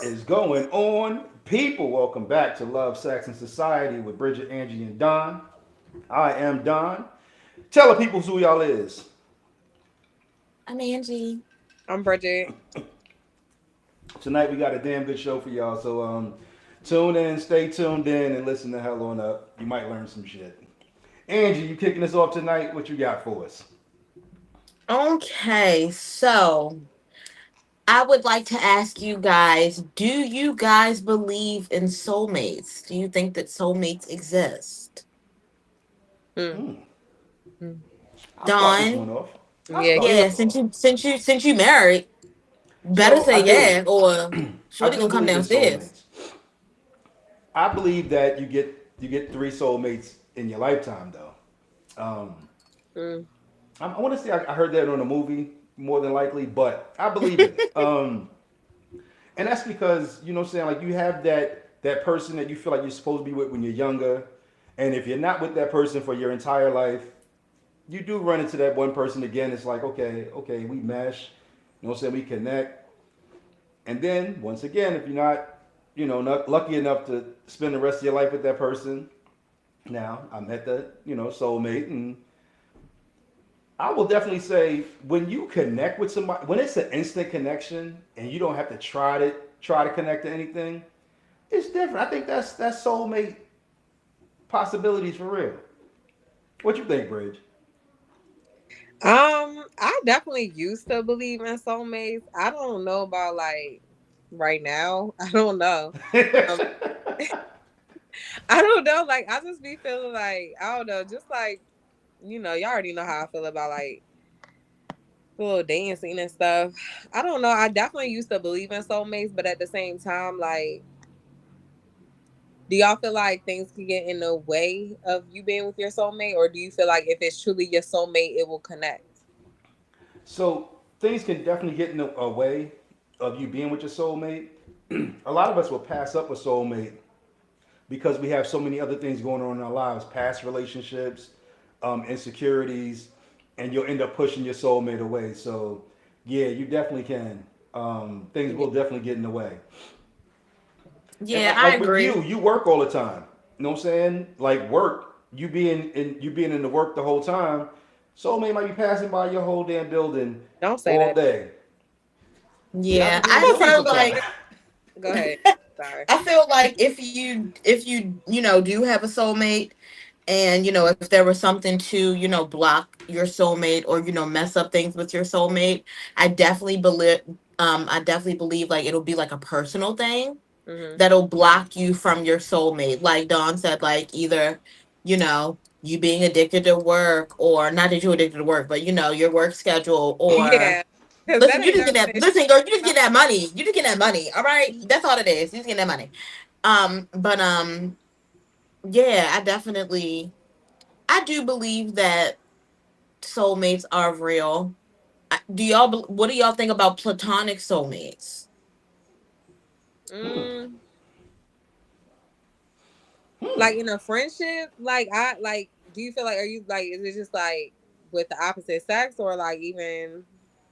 is going on, people? Welcome back to Love, Sex, and Society with Bridget, Angie, and Don. I am Don. Tell the people who y'all is. I'm Angie. I'm Bridget. Tonight we got a damn good show for y'all, so tune in, stay tuned in, and listen the hell on up. You might learn some shit. Angie, you kicking us off tonight? What you got for us? Okay, so I would like to ask you guys, do you guys believe in soulmates? Do you think that soulmates exist? Hmm. Hmm. Hmm. I'll start this one Dawn? off. I'll Yeah, start you. Yeah, this since off. you since you since you married, better So say I do. yeah, or I Shorty do gonna come believe in downstairs. soulmates. I believe that you get three soulmates in your lifetime, though. Um, Mm. I want to say I heard that on a movie more than likely, but I believe in it. And that's because you know what I'm saying. Like you have that person that you feel like you're supposed to be with when you're younger, and if you're not with that person for your entire life, you do run into that one person again. It's like okay, we mesh. You know what I'm saying? We connect, and then once again, if you're not not lucky enough to spend the rest of your life with that person, now I met the soulmate, and I will definitely say when you connect with somebody, when it's an instant connection and you don't have to try to connect to anything, it's different. I think that's soulmate possibilities for real. What you think, Bridge? I definitely used to believe in soulmates. I don't know about like right now. I don't know. Um, I don't know. Like I just be feeling like I don't know. Just like y'all already know how I feel about like the little dancing and stuff. I don't know. I definitely used to believe in soulmates, but at the same time, like, do y'all feel like things can get in the way of you being with your soulmate, or do you feel like if it's truly your soulmate, it will connect? So things can definitely get in the way of you being with your soulmate. A lot of us will pass up a soulmate because we have so many other things going on in our lives, past relationships, insecurities, and you'll end up pushing your soulmate away. So, yeah, you definitely can. Things Yeah. will definitely get in the way. And Yeah, like I like with agree. you work all the time. You know what I'm saying? Like work, you being in the work the whole time. Soulmate might be passing by your whole damn building Don't say all that. day. Shit, I Yeah, be getting I I'm guilty okay feel with sometimes. like it. Go ahead. Sorry. I feel like if you do have a soulmate, and if there was something to block your soulmate, or mess up things with your soulmate, I definitely believe like it'll be like a personal thing Hmm. that'll block you from your soulmate. Like Dawn said, like either you being addicted to work, or not that you're addicted to work, but your work schedule, or Yeah, because listen, that you ain't just get never that. been. Listen, girl, you just get that money. You just get that money. All right, that's all it is. You just get that money. But yeah, I do believe that soulmates are real. What do y'all think about platonic soulmates? Hmm. Mm, Hmm. like in a friendship, like I like. Do you feel like are you like? Is it just like with the opposite sex, or like even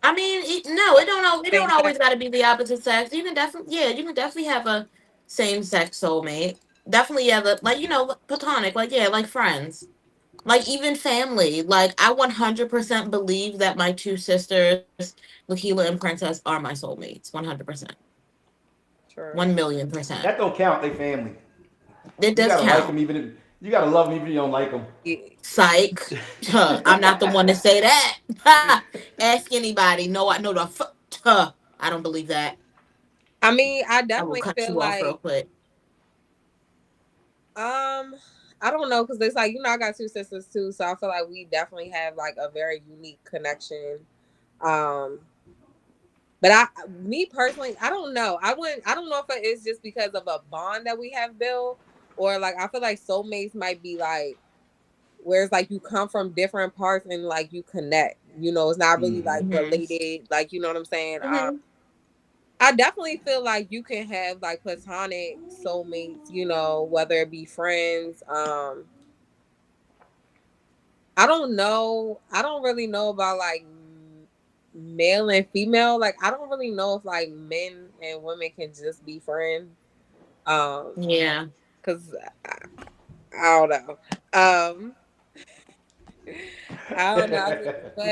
I mean, no, it same don't sex? always got to be the opposite sex. You can definitely, yeah, you can definitely have a same sex soulmate. Definitely, yeah, like platonic, like yeah, like friends, like even family. Like I 100% believe that my two sisters, Lakila and Princess, are my soulmates. 100%, True. 1,000,000%. That don't count. They family. It You does gotta like count. them even if you gotta love them even if you don't like them. Psych. Huh, I'm not the one to say that. Ha! Ask anybody. No, I know huh, I don't believe that. I mean, I I will definitely cut feel you off real like quick. I don't know because it's like I got two sisters too, so I feel like we definitely have like a very unique connection. Um, but me personally, I don't know. I don't know if it is just because of a bond that we have built, or like I feel like soulmates might be like where it's like you come from different parts and like you connect. It's not really Mm-hmm. like Hmm. related. Like you know what I'm saying. Hmm. I definitely feel like you can have like platonic soulmates, whether it be friends. I don't know. I don't really know about like male and female, like I don't really know if like men and women can just be friends. Um, Yeah. cause I don't know. Um, I don't know. But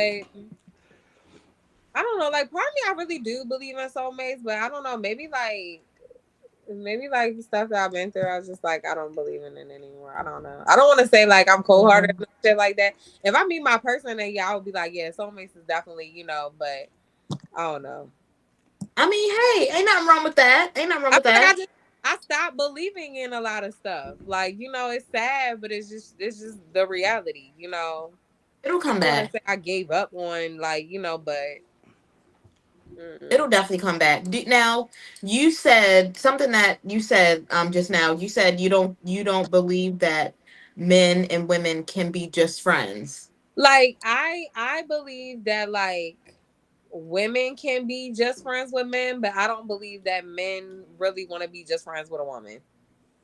I don't know. Like, part of me, I really do believe in soulmates, but I don't know. Maybe like the stuff that I've been through, I was just like, I don't believe in it anymore. I don't know. I don't want to say like I'm cold hearted Mhm. and shit like that. If I meet my person, then yeah, I would be like, yeah, soulmates is definitely, but I don't know. I mean, hey, ain't nothing wrong with that. Ain't nothing wrong I with feel like that. I stopped believing in a lot of stuff. Like, it's sad, but it's just the reality, It'll I come don't want to back. say I gave up on like, but mm-mm. It'll definitely come back. Now, you said something that you said just now. You said you don't believe that men and women can be just friends. Like I believe that like women can be just friends with men, but I don't believe that men really want to be just friends with a woman.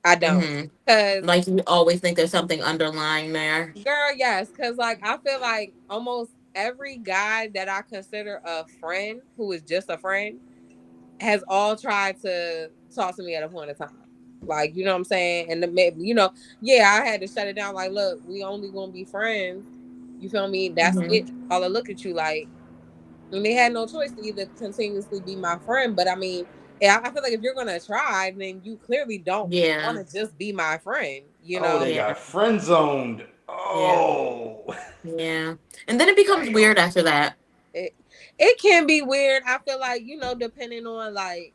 I don't. Mm-hmm. Cause Like you always think there's something underlying there. girl, yes, cause like I feel like almost every guy that I consider a friend who is just a friend has all tried to talk to me at a point of time. Like, you know what I'm saying? And yeah, I had to shut it down. Like, look, we only gonna be friends. You feel me? That's it. Mm-hmm. All I look at you like, and they had no choice to either continuously be my friend. But I mean, yeah, I feel like if you're gonna try, then you clearly don't want Yeah. to just be my friend. Oh, they Yeah. got friend zoned. Yeah. Oh, Yeah. And then it becomes damn. weird after that. It it can be weird. I feel like depending on like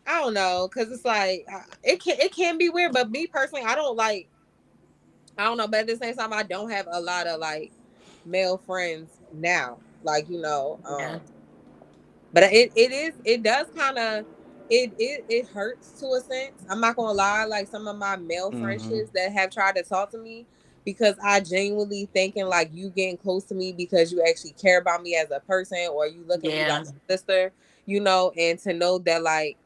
I don't know, cause it's like it can be weird. But me personally, I don't like. I don't know, but at the same time, I don't have a lot of like male friends now. Like Yeah. but it does kind of it hurts to a sense. I'm not gonna lie. Like some of my male Mm-hmm. friendships that have tried to talk to me because I genuinely thinking like you getting close to me because you actually care about me as a person or you look at me like Yeah. a sister, and to know that like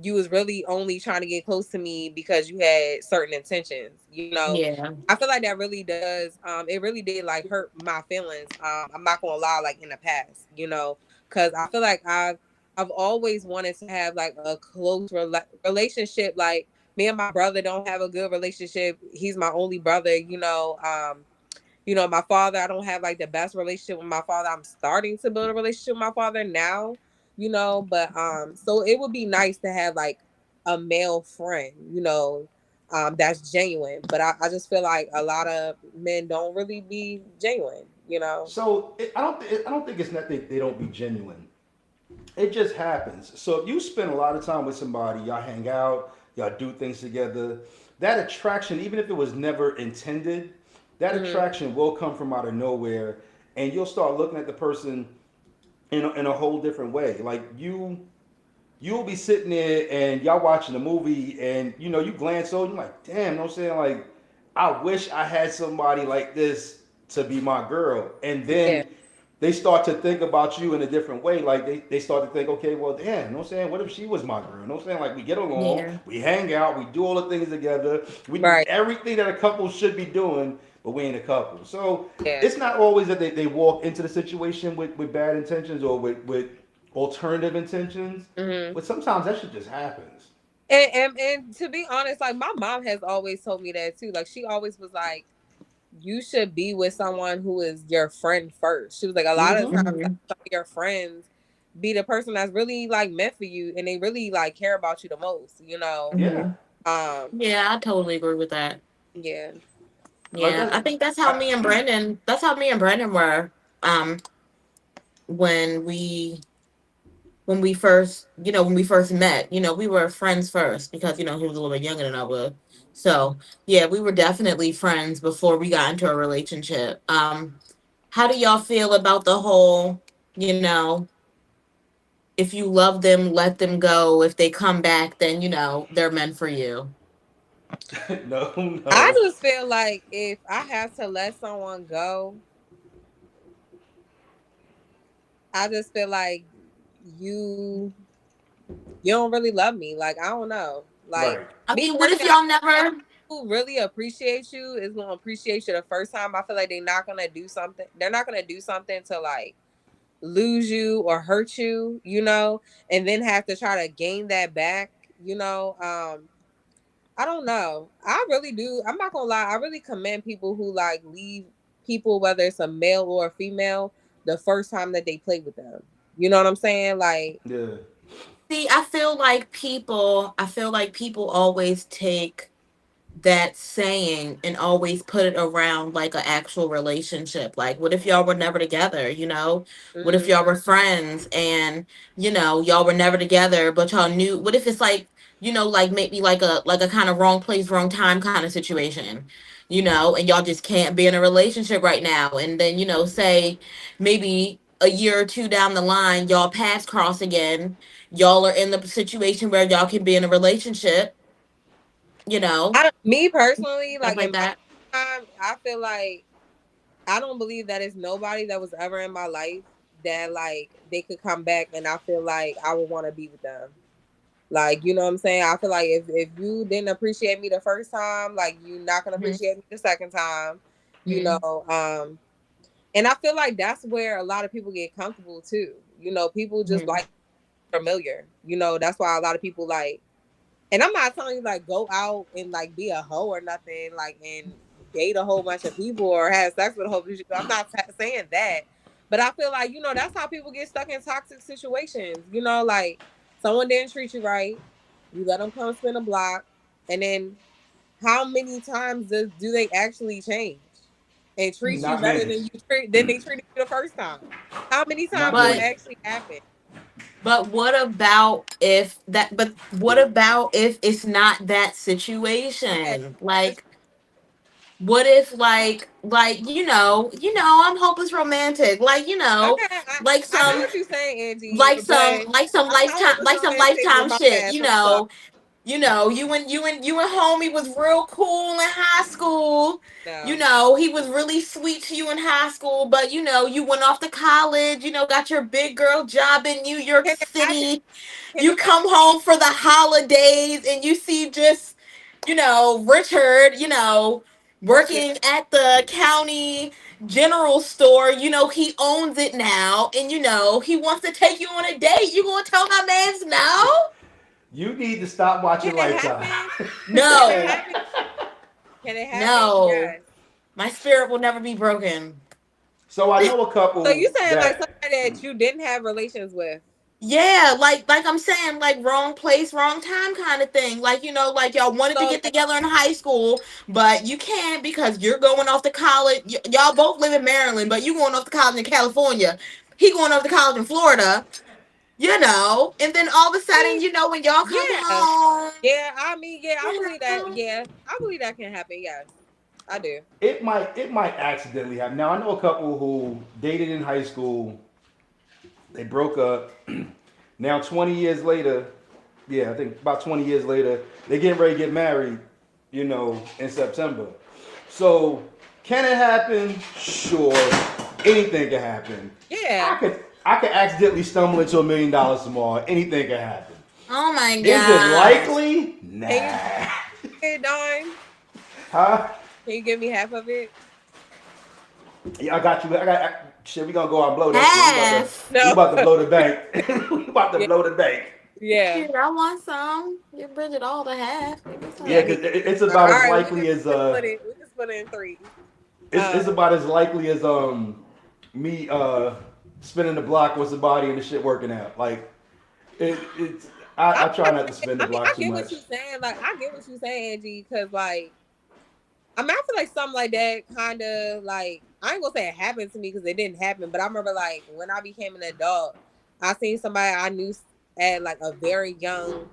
you was really only trying to get close to me because you had certain intentions. Yeah. I feel like that really does it really did like hurt my feelings. I'm not gonna lie, like in the past, because I feel like I've always wanted to have like a close relationship. Like me and my brother don't have a good relationship. He's my only brother. My father, I don't have like the best relationship with my father. I'm starting to build a relationship with my father now. But so it would be nice to have like a male friend. That's genuine. But I just feel like a lot of men don't really be genuine. So I don't think it's not that they don't be genuine. It just happens. So if you spend a lot of time with somebody, y'all hang out, y'all do things together, that attraction, even if it was never intended, that Hmm. attraction will come from out of nowhere, and you'll start looking at the person in a whole different way. Like you'll be sitting there and y'all watching a movie, and you glance over, you're like, damn, you know what I'm saying? Like, I wish I had somebody like this to be my girl. And Yeah. then they start to think about you in a different way. Like they start to think, okay, well, damn, you know what I'm saying? What if she was my girl? You know what I'm saying? Like we get along, Yeah. we hang out, we do all the things together, we do Right. everything that a couple should be doing, but we ain't a couple. So Yeah. it's not always that they walk into the situation with bad intentions or with alternative intentions, Hmm. but sometimes that shit just happens. And to be honest, like my mom has always told me that too. Like she always was like, you should be with someone who is your friend first. She was like, a lot of Mm-hmm. times like, Hmm. some of your friends be the person that's really like meant for you and they really like care about you the most. Yeah. Hmm. Um, Yeah, I totally agree with that. yeah. Like Yeah, that's I think that's how I, me and Brandon. That's how me and Brandon were. Um, when we first, when we first met, we were friends first because he was a little bit younger than I was. So yeah, we were definitely friends before we got into a relationship. How do y'all feel about the whole, if you love them, let them go. If they come back, then they're meant for you. no, I no. just feel like if I have to let someone go, I just feel like you you don't really love me. Like I don't know. Like Right. I me mean, what if personally, I y'all feel like never? who really appreciates you is gonna appreciate you the first time. I feel like they're not gonna do something. They're not gonna do something to like lose you or hurt you, and then have to try to gain that back, I don't know. I really do. I'm not gonna lie. I really commend people who like leave people, whether it's a male or a female, the first time that they play with them. You know what I'm saying? Like, Yeah. See, I feel like people always take that saying and always put it around like an actual relationship. Like, what if y'all were never together? What if mm, y'all were friends and y'all were never together, but y'all knew? What if it's like like maybe like a kind of wrong place, wrong time kind of situation, and y'all just can't be in a relationship right now, and then say maybe a year or two down the line, y'all paths cross again. Y'all are in the situation where y'all can be in a relationship, you know, me personally, stuff like like in my that. time, I feel like I don't believe that it's nobody that was ever in my life that like they could come back and I feel like I would want to be with them. Like, you know what I'm saying? I feel like if you didn't appreciate me the first time, like you're not gonna Mhm, appreciate me the second time, you know. mhm, And I feel like that's where a lot of people get comfortable too. People just mhm, like familiar. That's why a lot of people like, and I'm not telling you like go out and like be a hoe or nothing, like and date a whole bunch of people or have sex with a whole bunch of people. I'm not saying that, but I feel like that's how people get stuck in toxic situations. Like someone didn't treat you right, you let them come spin a block, and then how many times do they actually change and treat you Not better many. than they treated you the first time? How many times Not do it but many. actually happen? but what about if it's not that Yeah, situation? that's Like, what if I'm hopeless romantic. Like, okay. I like I get some what you're saying, Angie, like some but like some I'm not lifetime hopeless like some romantic with lifetime my shit, past. I'm sorry. you and homie was real cool in high school. No. He was really sweet to you in high school, but you went off to college, got your big girl job in New York Can it happen? City. Can You it happen? come home for the holidays and you see just, Richard, Working. working at the county general store. He owns it now, and he wants to take you on a date. You gonna tell my man's no? You need to stop watching Can it Lifetime. happen? Can it No, happen? Can it happen? no. Yes. My spirit will never be broken. So I know a So you couple saying like that somebody that you didn't have relations with? Yeah, like I'm saying, like wrong place, wrong time kind of thing. Like, like y'all wanted to So get together in high school, but you can't because you're going off to college. Y'all both live in Maryland, but you going off to college in California. He going off to college in Florida, and then all of a sudden, when y'all come yeah, home, yeah. I mean, yeah. I you believe that. know, Yeah, I believe that can happen. Yes, I do. it might accidentally happen. Now I know a couple who dated in high school. They broke up. Now 20 years later, yeah, I think about 20 years later, they getting ready to get married. In September. So can it happen? Sure. Anything can happen. Yeah. I could accidentally stumble into $1 million tomorrow. Anything can happen. oh my Is it gosh. likely? Can you Nah. get it done? Huh? Can you give me half of it? Yeah, I got you. Shit, we gonna go out and blow this one. We about to Half. we No. about to blow the bank. We about to Yeah. blow the bank. Yeah. Shit, I want some. Give Bridget all the half. Give me Yeah, Yeah. some. He. because it's All about as right. We likely can as split it. We can split it in three. it's about as likely as me spinning the block with somebody and the shit working out. Like it's I, I try not to spin the I mean, block I too get what much. you're saying. Like, I get what you're saying, Angie, because like, I mean, I feel like something like that kind of like I ain't gonna say it happened to me because it didn't happen, but I remember like when I became an adult, I seen somebody I knew at like a very young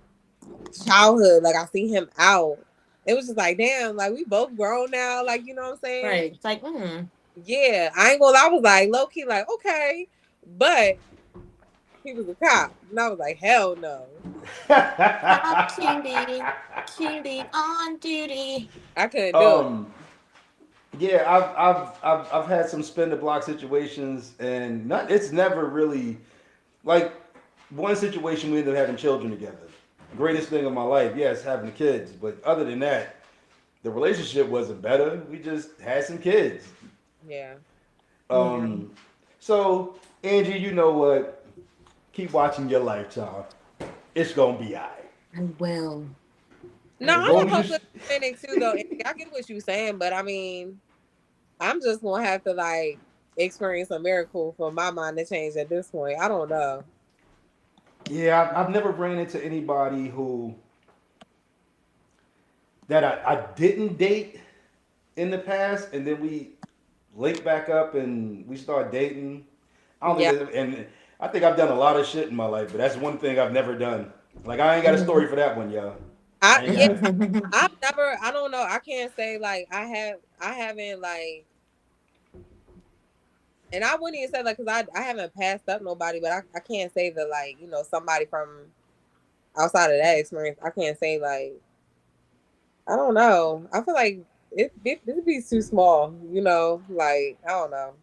childhood. Like I seen him out. It was just like, damn, like we both grown now. Like you know what I'm saying? Right. It's like, Yeah, I ain't gonna. I was like low key, like okay, but he was a cop, and I was like, hell no, Top cutie, cutie on duty. I couldn't do it. um, yeah, I've had some spin the block situations, and it's never really like one situation we ended up having children together. Greatest thing of my life, yes, having the kids. But other than that, the relationship wasn't better. We just had some kids. Yeah, Yeah. Um, so Angie, you know what? Keep watching your Lifetime. It's gonna be alright. I will. No, I I'm As long a as you, will. hopeless romantic too, though. And I get what you're saying, but I mean, I'm just gonna have to like experience a miracle for my mind to change at this point. I don't know. yeah, I've never ran into anybody who that I didn't date in the past, and then we link back up and we start dating. I don't think Yeah, that, and I think I've done a lot of shit in my life, but that's one thing I've never done. Like I ain't got a story Mhm. for that one, y'all. I I ain't yeah, got it. I've never. I don't know. I can't say like I have. I haven't like, and I wouldn't even say like because I haven't passed up nobody, but I can't say that like somebody from outside of that experience. I can't say like I don't know. I feel like it be too small. Like I don't know.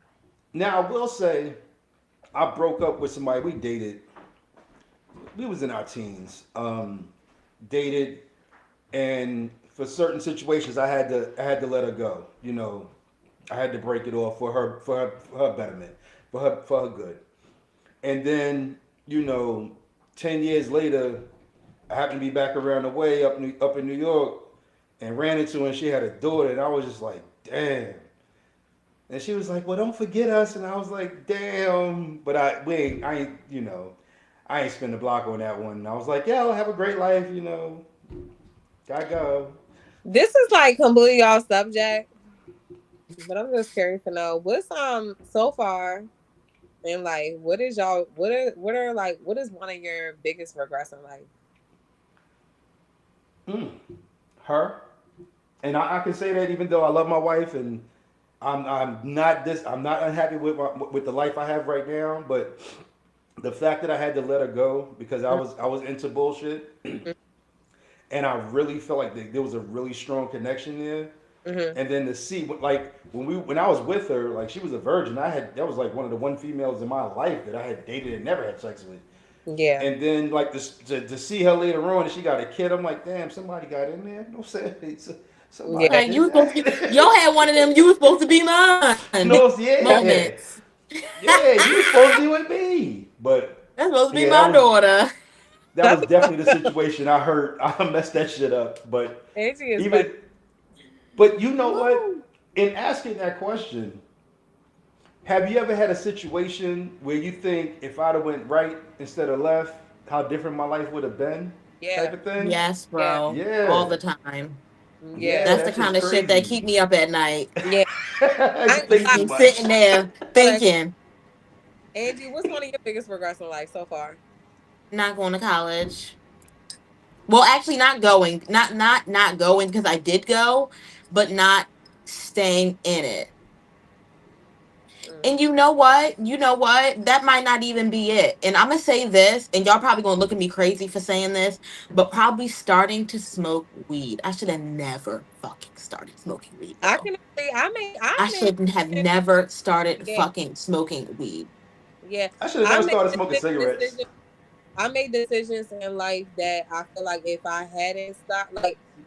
Now I will say I broke up with somebody we dated. We was in our teens. Dated, and for certain situations, I had to let her go. I had to break it off for her betterment, for her good. And then, you know, 10 years later, I happened to be back around the way up in New York, and ran into her, and she had a daughter, and I was just like, damn. And she was like, "Well, don't forget us." And I was like, "Damn!" But I ain't spend the block on that one. And I was like, "Yo, have a great life, gotta go." This is like completely off subject, but I'm just curious to know what's so far in life. What is y'all? What are like? What is one of your biggest regrets in life? Mm, her, and I can say that even though I love my wife, and I'm not unhappy with the life I have right now, but the fact that I had to let her go because I was into bullshit, and I really felt like there was a really strong connection there. Mm-hmm. And then to see, like when I was with her, like she was a virgin. That was like one of the one females in my life that I had dated and never had sex with. Yeah. And then like to see her later on and she got a kid, I'm like, damn, somebody got in there. No saying, Yeah. somebody Like you did was supposed to be, that. y'all had one of them. You was supposed to be mine No, yeah, moments. yeah. You was supposed to be with me, but That's supposed to be yeah, my daughter. that was That's definitely the situation. I heard I messed that shit up, but Angie is funny. even but you know what? Woo. In asking that question, have you ever had a situation where you think if I'd have went right instead of left, how different my life would have been, type Yeah. of thing? Yes, Yeah. bro. All Yeah, the time. Yeah. yeah, That's that the shit's kind of shit that crazy. keep me up at night. Yeah. I You ain't think gonna Leave lie. too me much. sitting there So that thinking, Angie, what's one of your biggest regrets in life so far? not going to college. Well, actually, not going, not going because I did go, but not staying in it. Mm. And you know what? You know what? That might not even be it. And I'm gonna say this, and y'all probably gonna look at me crazy for saying this, but probably starting to smoke weed. I should have never fucking started smoking weed, I bro. can agree. I I made should have a decision. never started Yeah. fucking smoking weed. Yeah. I should have I never made started smoking cigarettes. decisions. I made decisions in life that I feel like if I hadn't stopped,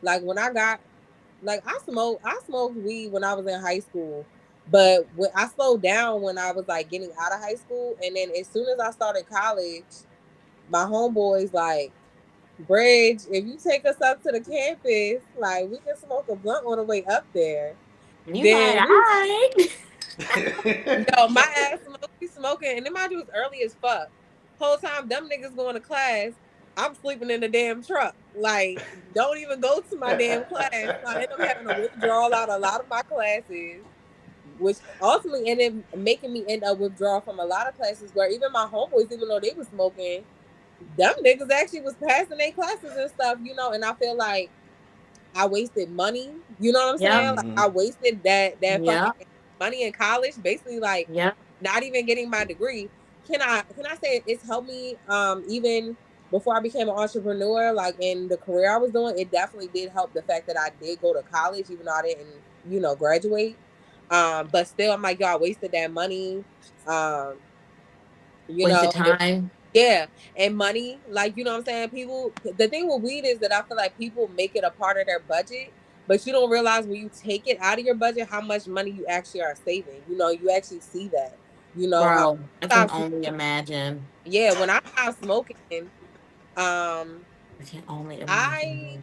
like when I got like I smoked weed when I was in high school, but when I slowed down when I was like getting out of high school, and then as soon as I started college, my homeboys like Bridge, if you take us up to the campus, like we can smoke a blunt on the way up there. And you like, Then all we right. Yo, my ass smoking, and then my dude's early as fuck. Whole time, them niggas going to class. I'm sleeping in the damn truck. Like, don't even go to my damn class. So I end up having to withdrawal out a lot of my classes, which ultimately ended making me end up withdrawal from a lot of classes. Where even my homeboys, even though they was smoking, them niggas actually was passing their classes and stuff. And I feel like I wasted money. You know what I'm Yep. saying? Like Hmm. I wasted that fucking Yep. money in college, basically like Yep. not even getting my degree. Can I say it's helped me even before I became an entrepreneur, like in the career I was doing, it definitely did help the fact that I did go to college, even though I didn't, graduate. But still I'm like, yo, I wasted that money. Um, you Wasted know, time. yeah, and money, like what I'm saying. People, the thing with weed is that I feel like people make it a part of their budget, but you don't realize when you take it out of your budget how much money you actually are saving. You actually see that. You know, Bro, I can stop, only imagine. yeah, when I stopped smoking, um, I can only I imagine.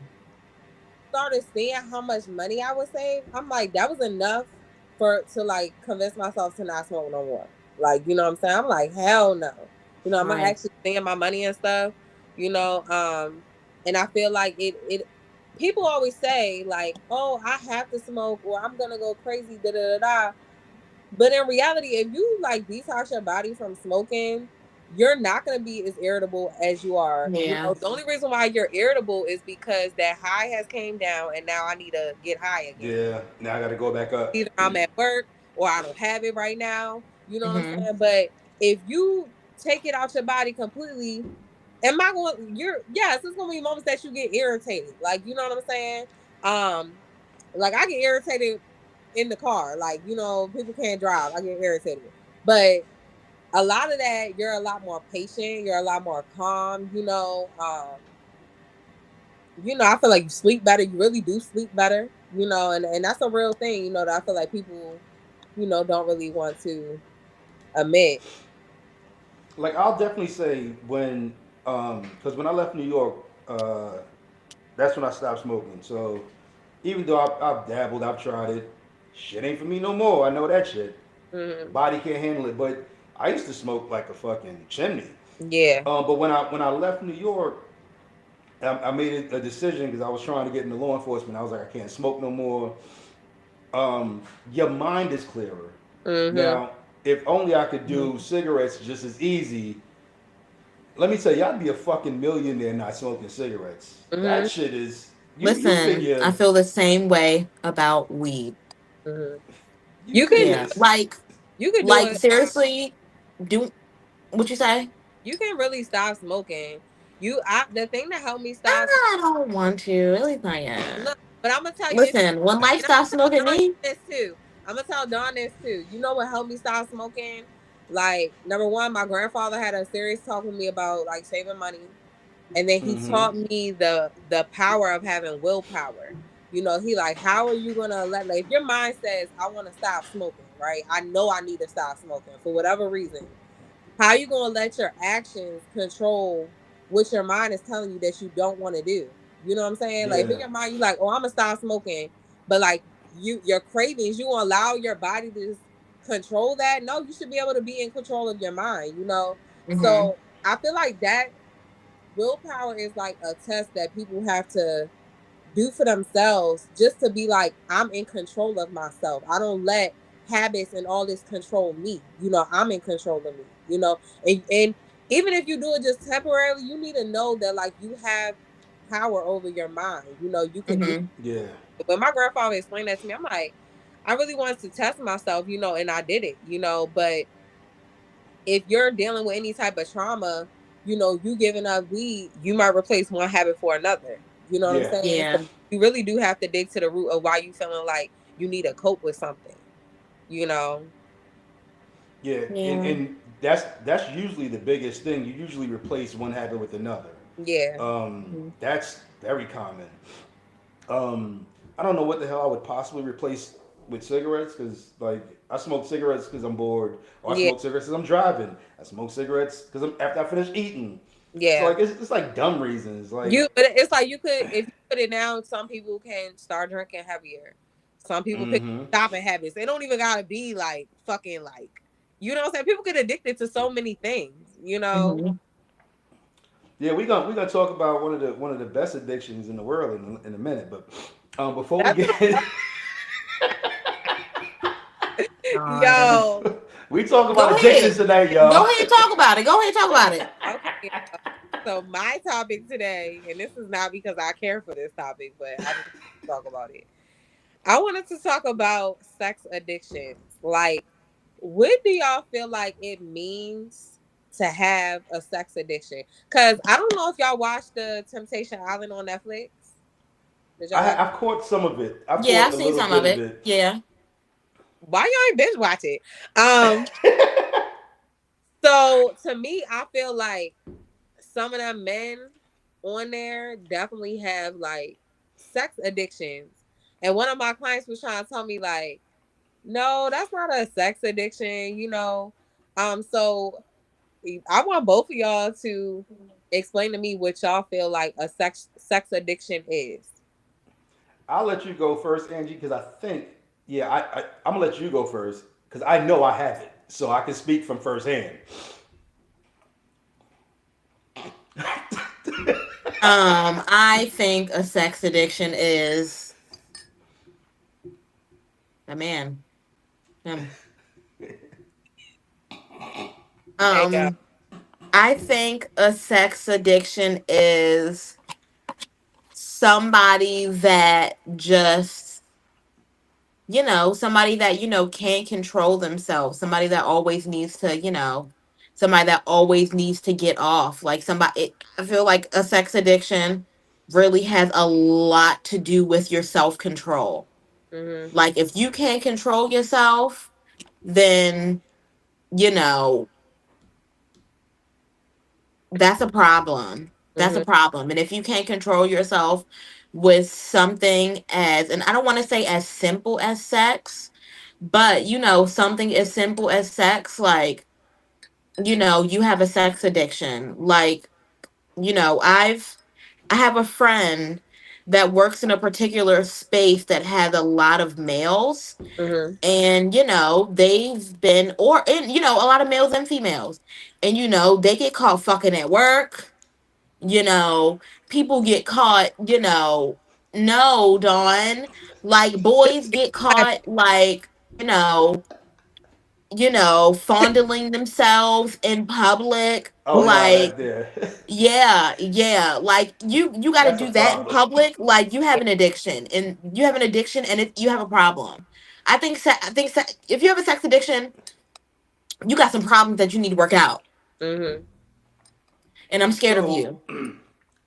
started seeing how much money I would save. I'm like, that was enough for to like convince myself to not smoke no more. Like, you know what I'm saying? I'm like, hell no. You know, I'm not Right. actually seeing my money and stuff. You know, and I feel like it. People always say like, oh, I have to smoke or I'm gonna go crazy. Da da da da. But in reality, if you like detox your body from smoking, you're not going to be as irritable as you are. You Yeah. know, the only reason why you're irritable is because that high has came down and now I need to get high again. Yeah. Now I got to go back up. Either I'm at work or I don't have it right now. You know what I'm Mm-hmm. saying? But if you take it out your body completely, am I going? You're yes, it's gonna be moments that you get irritated. Like you know what I'm saying? Um, like I get irritated in the car. Like, you know, people can't drive. I get irritated. But a lot of that, you're a lot more patient. You're a lot more calm. I feel like you sleep better. You really do sleep better. And that's a real thing. That I feel like people, don't really want to admit. Like I'll definitely say when, because when I left New York, that's when I stopped smoking. So even though I've dabbled, I've tried it, shit ain't for me no more. I know that shit. Hmm. Body can't handle it. But I used to smoke like a fucking chimney. Yeah. But when I left New York, I made a decision because I was trying to get into law enforcement. I was like, I can't smoke no more. Your mind is clearer. Hmm. Now, if only I could do Mm-hmm. cigarettes just as easy. Let me tell you, I'd be a fucking millionaire not smoking cigarettes. Hmm. That shit is you Listen, I figure feel the same way about weed. Hmm. you You figure can Yeah. you can do Like it. seriously, do what you say? You can really stop smoking. The thing that helped me stop. I don't want to. At least not yet. Look, but I'm gonna tell you, Listen, when life and I'm stops gonna tell smoking Don me, this too. I'm gonna tell Don this too. You know what helped me stop smoking? Like number one, my grandfather had a serious talk with me about like saving money, and then he mm-hmm. taught me the power of having willpower. He like, how are you gonna if your mind says I want to stop smoking, right? I know I need to stop smoking for whatever reason. How you gonna let your actions control what your mind is telling you that you don't want to do? You know what I'm saying? Like if in Yeah, your mind you like, oh, I'm gonna stop smoking, but like your cravings, you gonna allow your body to just control that? No, you should be able to be in control of your mind. hmm So I feel like that willpower is like a test that people have to do for themselves just to be like, I'm in control of myself. I don't let habits and all this control me. I'm in control of me. And even if you do it just temporarily, you need to know that like you have power over your mind. You can do hmm yeah, it. When my grandfather explained that to me, I'm like, I really wanted to test myself, and I did it. But if you're dealing with any type of trauma, you giving up weed, you might replace one habit for another. You know what I'm yeah, saying? So Yeah. you really do have to dig to the root of why you feeling like you need to cope with something. You know? yeah. And Yeah. and that's usually the biggest thing. You usually replace one habit with another. Yeah. Mhm. That's very common. I don't know what the hell I would possibly replace with cigarettes because, like, I smoke cigarettes because I'm bored, or I Yeah. smoke cigarettes because I'm driving. I smoke cigarettes because I'm after I finish eating. So Yeah. like, it's like dumb reasons. Like, But it's like you could, if you put it down, some people can start drinking heavier. Some people pick mm-hmm. stopping habits. They don't even gotta be like fucking like, you know what I'm saying? People get addicted to so many things. hmm Yeah, we gonna talk about one of the best addictions in the world in a minute, but before we That's get God. yo. we talk Go about addictions ahead. tonight, Go y'all. ahead. Talk about it. Go ahead. Talk about it. Okay. So my topic today, and this is not because I care for this topic, but I just talk about it. I wanted to talk about sex addictions. Like, what do y'all feel like it means to have a sex addiction? Because I don't know if y'all watched the Temptation Island on Netflix. Did y'all watch? I've caught some of it. I've Yeah, caught I've a seen little some bit of of it. it. Yeah. Why y'all ain't binge watch it? Um. So to me, I feel like some of them men on there definitely have like sex addictions. And one of my clients was trying to tell me like, no, that's not a sex addiction. So I want both of y'all to explain to me what y'all feel like a sex addiction is. I'll let you go first, Angie, because I think, yeah, I'm gonna let you go first because I know I have it, so I can speak from firsthand. I think a sex addiction is a man. Him. Hey, y'all. Um, I think a sex addiction is somebody that just, somebody that, can't control themselves, somebody that always needs to, somebody that always needs to get off. Like I feel like a sex addiction really has a lot to do with your self control. Mhm. Like if you can't control yourself, then, you know, that's a problem. That's a Mhm. problem. And if you can't control yourself with something and I don't want to say as simple as sex, but something as simple as sex, like, you have a sex addiction. Like, I have a friend that works in a particular space that has a lot of males, Mhm. and they've been, and a lot of males and females, and they get caught fucking at work. you know People get caught, no, Dawn, like boys get caught, like, fondling themselves in public, Oh no, like, that there, yeah, like you got to that's a do that in problem. public. Like you have an addiction, and you have a problem. If you have a sex addiction, you got some problems that you need to work out, Mhm. and I'm scared of So you.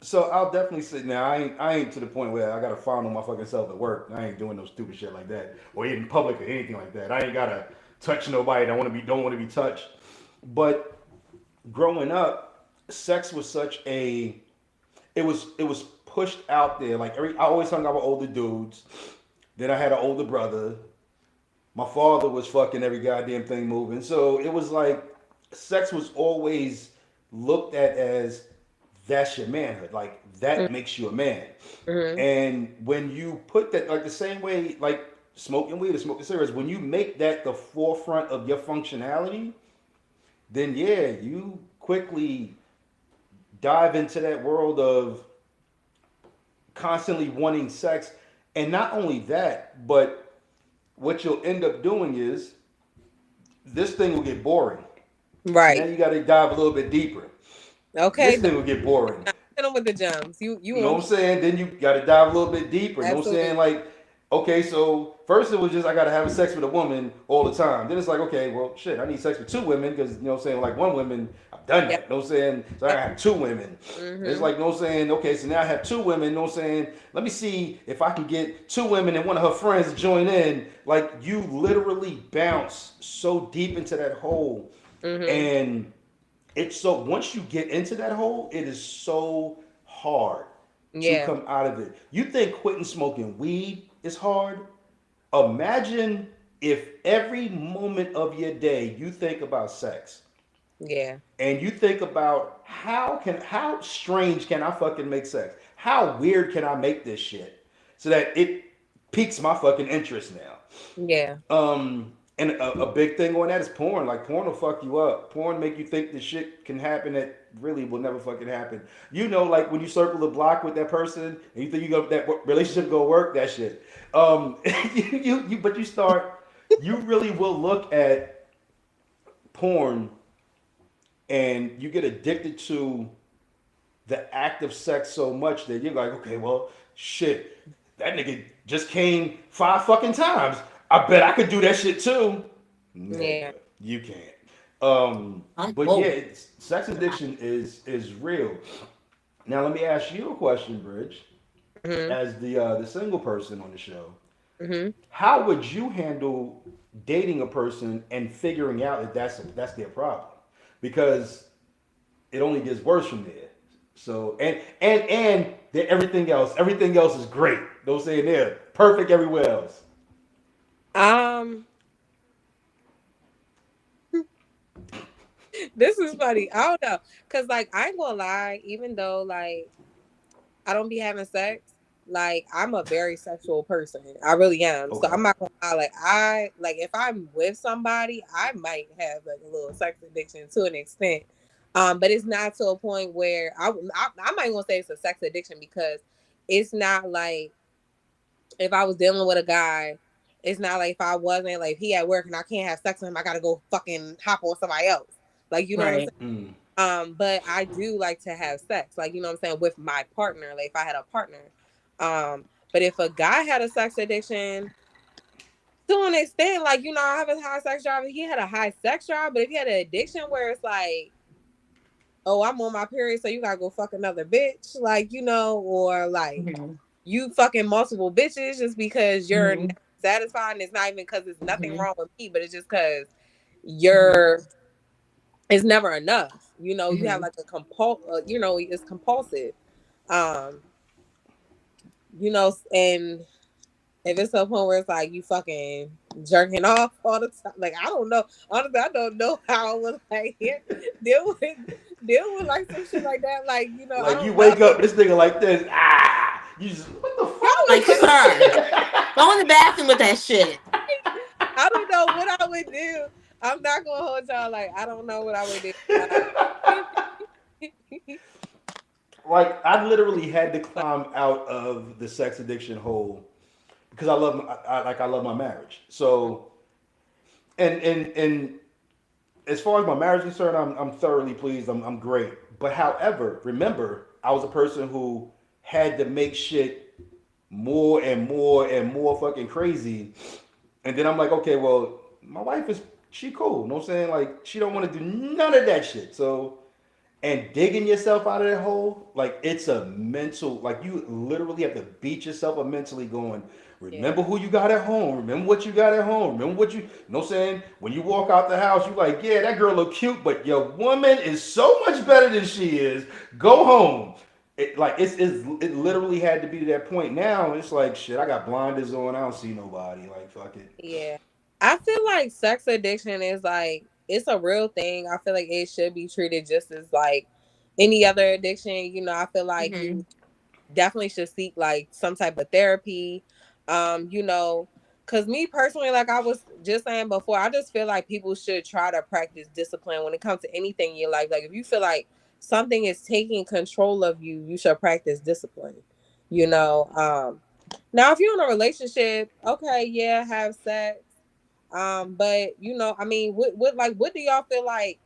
So I'll definitely say now I ain't to the point where I gotta fondle my fucking self at work. I ain't doing no stupid shit like that or in public or anything like that. I ain't gotta touch nobody that don't want to be touched. But growing up, sex was such a it was pushed out there. Like I always hung out with older dudes. Then I had an older brother. My father was fucking every goddamn thing moving. So it was like sex was always looked at as that's your manhood. Like that makes you a man. Mhm. And when you put that like the same way like smoking weed or smoking cigarettes, when you make that the forefront of your functionality, then yeah, you quickly dive into that world of constantly wanting sex. And not only that, but what you'll end up doing is this thing will get boring. So now Right. you got to dive a little bit deeper. Okay. This No, thing will get boring. hit them with the gems. You You know on what I'm saying? Then you got to dive a little bit deeper. You know what I'm saying? absolutely. Like, okay, so first it was just I got to have sex with a woman all the time. Then it's like, okay, well, shit, I need sex with two women because, you know what I'm saying? Like, one woman, I've done Yeah. that. You know what I'm saying? So I got to have two women. It's Mhm. like, you know what I'm saying? Okay, so now I have two women. You know what I'm saying? Let me see if I can get two women and one of her friends to join in. Like, you literally bounce so deep into that hole. Mhm. And it's so once you get into that hole, it is so hard to Yeah. come out of it. You think quitting smoking weed is hard? Imagine if every moment of your day you think about sex Yeah. and you think about how strange can I fucking make sex? How weird can I make this shit so that it piques my fucking interest now? Yeah. And a big thing on that is porn. Like porn will fuck you up. Porn make you think the shit can happen that really will never fucking happen. Like when you circle the block with that person and you think that relationship gonna work, that shit. But you really will look at porn and you get addicted to the act of sex so much that you're like, okay, well, shit, that nigga just came 5 fucking times. I bet I could do that shit too. Yeah. Nigga, you can't. But yeah, Whoa. sex addiction is real. Now let me ask you a question, Bridge. Mhm. As the single person on the show, Mhm. how would you handle dating a person and figuring out that that's their problem? Because it only gets worse from there. So everything else is great. Don't say they're perfect everywhere else. Um. This is funny. I don't know. Cause like I ain't gonna lie, even though like I don't be having sex, like I'm a very sexual person. I really am. So Okay. I'm not gonna lie, like I like if I'm with somebody, I might have like a little sex addiction to an extent. But it's not to a point where I might gonna say it's a sex addiction because it's not like if I was dealing with a guy, it's not like if I wasn't like if he at work and I can't have sex with him, I gotta go fucking hop on somebody else. Like you know what I'm saying? Right. Mm. But I do like to have sex, like you know what I'm saying, with my partner. Like if I had a partner. But if a guy had a sex addiction, to an extent, like you know, I have a high sex drive. He had a high sex drive, but if he had an addiction where it's like, oh, I'm on my period, so you gotta go fuck another bitch, like you know, or like Mm-hmm. you fucking multiple bitches just because you're Mm-hmm. not satisfied. And it's not even because there's nothing Mm-hmm. wrong with me, but it's just because Mm-hmm. you're it's never enough. You know, you have Mm-hmm. like you know, it's compulsive. Um, you know, and if it's to a point where it's like you fucking jerking off all the time, like I don't know. Honestly, I don't know how I would like deal with deal with like some shit like that. Like you know, I Like you don't know. wake up, this nigga like this. Ah, you just what the Probably Like, fucking. sir, fuck? go in the bathroom with that shit. I don't know what I would do. I'm not gonna hold y'all. Like I don't know what I would do. Like I literally had to climb out of the sex addiction hole because I love my marriage. So and as far as my marriage is concerned, I'm thoroughly pleased. I'm great. But however, remember, I was a person who had to make shit more and more and more fucking crazy. And then I'm like, okay, well, my wife is she cool. You know what I'm saying? Like she don't want to do none of that shit. So and digging yourself out of that hole, like it's a mental, like you literally have to beat yourself up mentally going, remember Yeah, who you got at home, remember what you got at home, remember what you know what I'm saying? When you walk out the house, you like, yeah, that girl look cute, but your woman is so much better than she is. Go home. It literally had to be to that point. Now it's like shit, I got blinders on, I don't see nobody. Like fuck it. yeah. I feel like sex addiction is like it's a real thing. I feel like it should be treated just as like any other addiction. You know, I feel like Mm-hmm. you definitely should seek like some type of therapy. You know, cause me personally, like I was just saying before, I just feel like people should try to practice discipline when it comes to anything in your life. Like if you feel like something is taking control of you, you should practice discipline. You know, now if you're in a relationship, okay, yeah, have sex. But you know, I mean, what do y'all feel like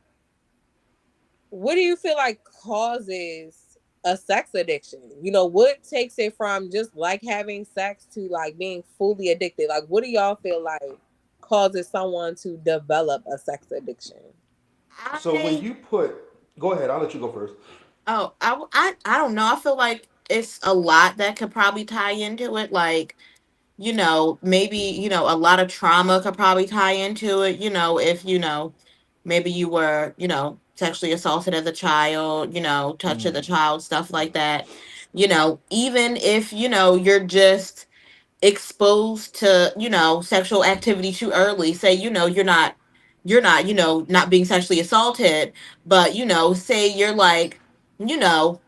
what do you feel like causes a sex addiction? You know, what takes it from just like having sex to like being fully addicted? Like, what do y'all feel like causes someone to develop a sex addiction? So when I you put go ahead, I'll let you go first. I don't know. I feel like it's a lot that could probably tie into it. Like, maybe, a lot of trauma could probably tie into it. If, maybe you were, sexually assaulted as a child, touch as a Mm. child, stuff like that. Even if, you're just exposed to, sexual activity too early. Say, you're not, not being sexually assaulted, but, say you're like, you know,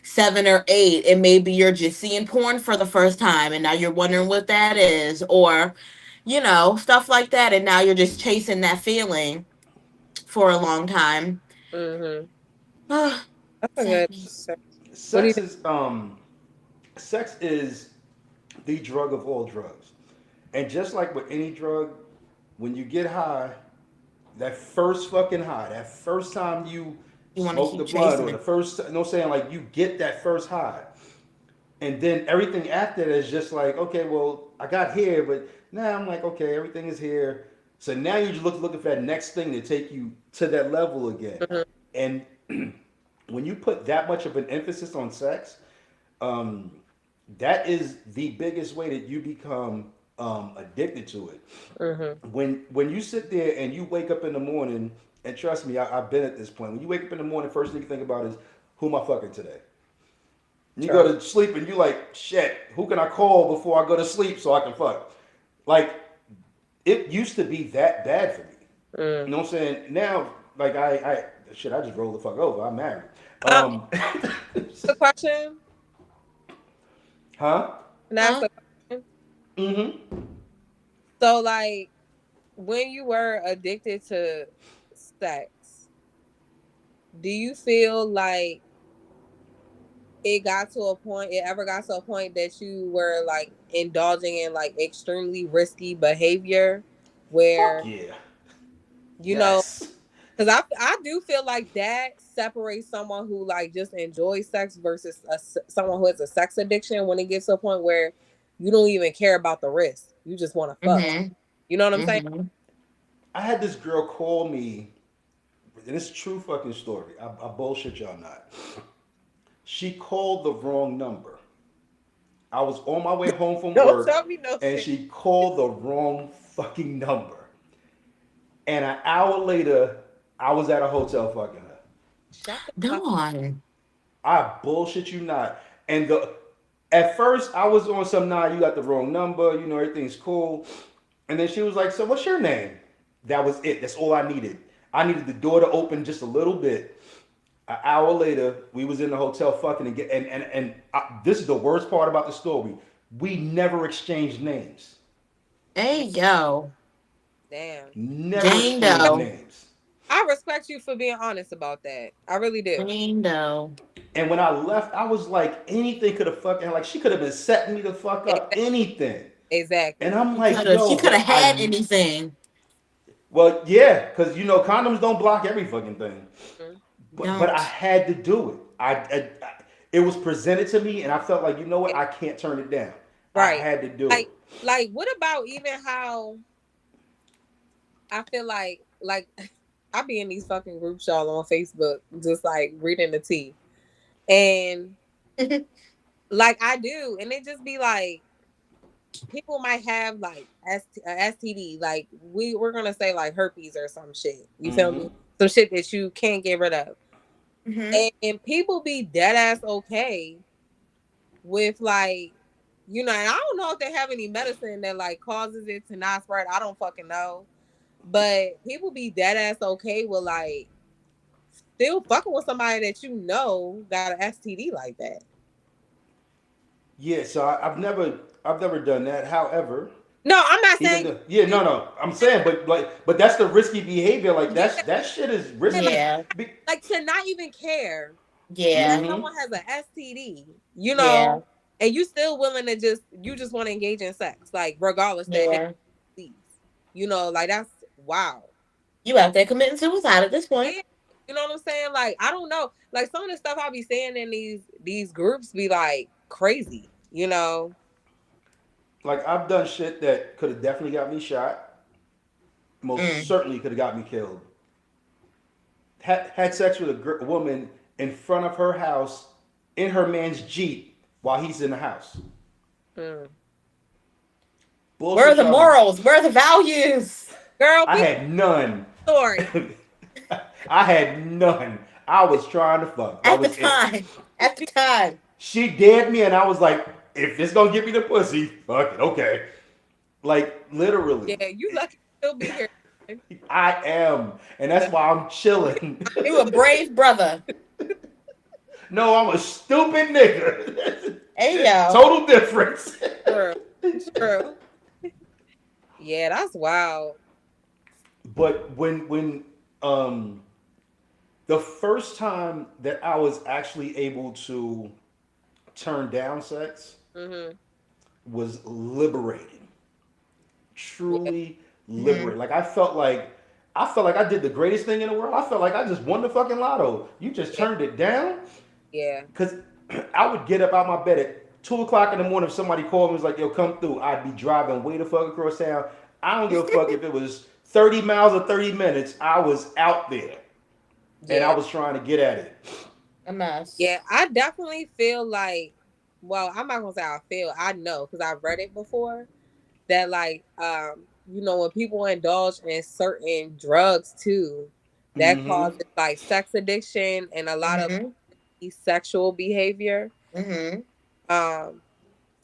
7 or 8, and maybe you're just seeing porn for the first time and now you're wondering what that is, or stuff like that, and now you're just chasing that feeling for a long time. Mm-hmm. That's a good. Sadness. What do you Sex think? is sex is the drug of all drugs. And just like with any drug, when you get high, that first fucking high, that first time you You want to smoke the keep blunt, chasing or the it. first, you know what I'm saying, like you get that first high. And then everything after that is just like, okay, well, I got here, but now I'm like, okay, everything is here. So now you're just looking for that next thing to take you to that level again. Mm-hmm. And when you put that much of an emphasis on sex, um, that is the biggest way that you become addicted to it. Mm-hmm. When you sit there and you wake up in the morning, and trust me, I've been at this point. When you wake up in the morning, first thing you think about is who am I fucking today? And you go True. to sleep and you like, shit, who can I call before I go to sleep so I can fuck? Like, it used to be that bad for me. You Mm. know what I'm saying? Now, like shit, I just rolled the fuck over. I'm married. Um, Um, the question. huh? Can I ask Huh? a question? Mm-hmm. So, like, when you were addicted to sex, do you feel like it ever got to a point that you were like indulging in like extremely risky behavior Fuck where, yeah. you know, Yes. because I do feel like that separates someone who like just enjoys sex versus someone who has a sex addiction when it gets to a point where you don't even care about the risk. You just want to fuck. Mm-hmm. You know what I'm saying? Mm-hmm. I had this girl call me, and it's a true fucking story. I bullshit y'all not. She called the wrong number. I was on my way home from Don't work, tell me no and shit. she called the wrong fucking number. And an hour later, I was at a hotel fucking her. Shut the fuck. Dawn. I bullshit you not. And the at first I was on some nah, you got the wrong number, you know, everything's cool. And then she was like, so what's your name? That was it. That's all I needed. I needed the door to open just a little bit. An hour later, we was in the hotel fucking and get this is the worst part about the story. We never exchanged names. Hey yo. Damn. Never Jane exchanged Doe. names. I respect you for being honest about that. I really do. Jane Doe. And when I left, I was like, anything could have fucking like she could have been setting me the fuck up. Exactly. Anything. And Exactly. I'm like, She yo, could have but had anything. well, yeah, because you know condoms don't block every fucking thing. Mhm. But I Don't. had to do it. It was presented to me, and I felt like you know what, I can't turn it down. I Right. had to do it. Like what about even how I feel like I be in these fucking groups y'all on Facebook just like reading the tea. And like I do, and it just be like people might have like STD, like we're gonna say like herpes or some shit. You feel Mm-hmm. me? Some shit that you can't get rid of. Mm-hmm. And people be dead ass okay with like, you know, and I don't know if they have any medicine that like causes it to not spread. I don't fucking know. But people be dead ass okay with like still fucking with somebody that you know got an STD like that. Yeah, so I've never done that. However, No, I'm not even saying the yeah, you no, I'm saying, but that's the risky behavior. Like yeah, that shit is risky. like Yeah. like to not even care that Yeah. Mm-hmm. someone has an STD, you Yeah. know, and you still willing to just want to engage in sex, like regardless that they Yeah. leave. You know, like that's wow. You out there committing suicide at this point. Yeah. You know what I'm saying? Like, I don't know. Like some of the stuff I be saying in these groups be like crazy, you know? Like I've done shit that could have definitely got me shot. Most Mm. certainly could have got me killed. Had sex with a woman in front of her house in her man's Jeep while he's in the house. Mm. Where are Bullshit the y'all not. morals? Where are the values? Girl, I we had none. story. I had none. I was trying to fuck. That At the was it. time. At the time. She dared me, and I was like, if this gonna get me the pussy, fuck it, okay. Like literally, Yeah, you lucky to still be here. I am, and that's why I'm chilling. You a brave brother. No, I'm a stupid nigga. Hey yo. Total difference. True. True. Yeah, that's wild. But when um the first time that I was actually able to turn down sex Mm-hmm. was liberating. Yeah. Truly Mm-hmm. liberating. Like I felt like I did the greatest thing in the world. I felt like I just won the fucking lotto. You just Yeah. turned it down? Yeah. Because I would get up out my bed at 2 o'clock in the morning if somebody called me and was like, yo, come through. I'd be driving way the fuck across town. I don't give a fuck if it was 30 miles or 30 minutes. I was out there and I Yeah. was trying to get at it. A mess. Yeah. I definitely feel like, well, I'm not gonna say I feel, I know because I've read it before that like you know when people indulge in certain drugs too that Mm-hmm. causes like sex addiction and a lot of Mm-hmm. sexual behavior. Mm-hmm. So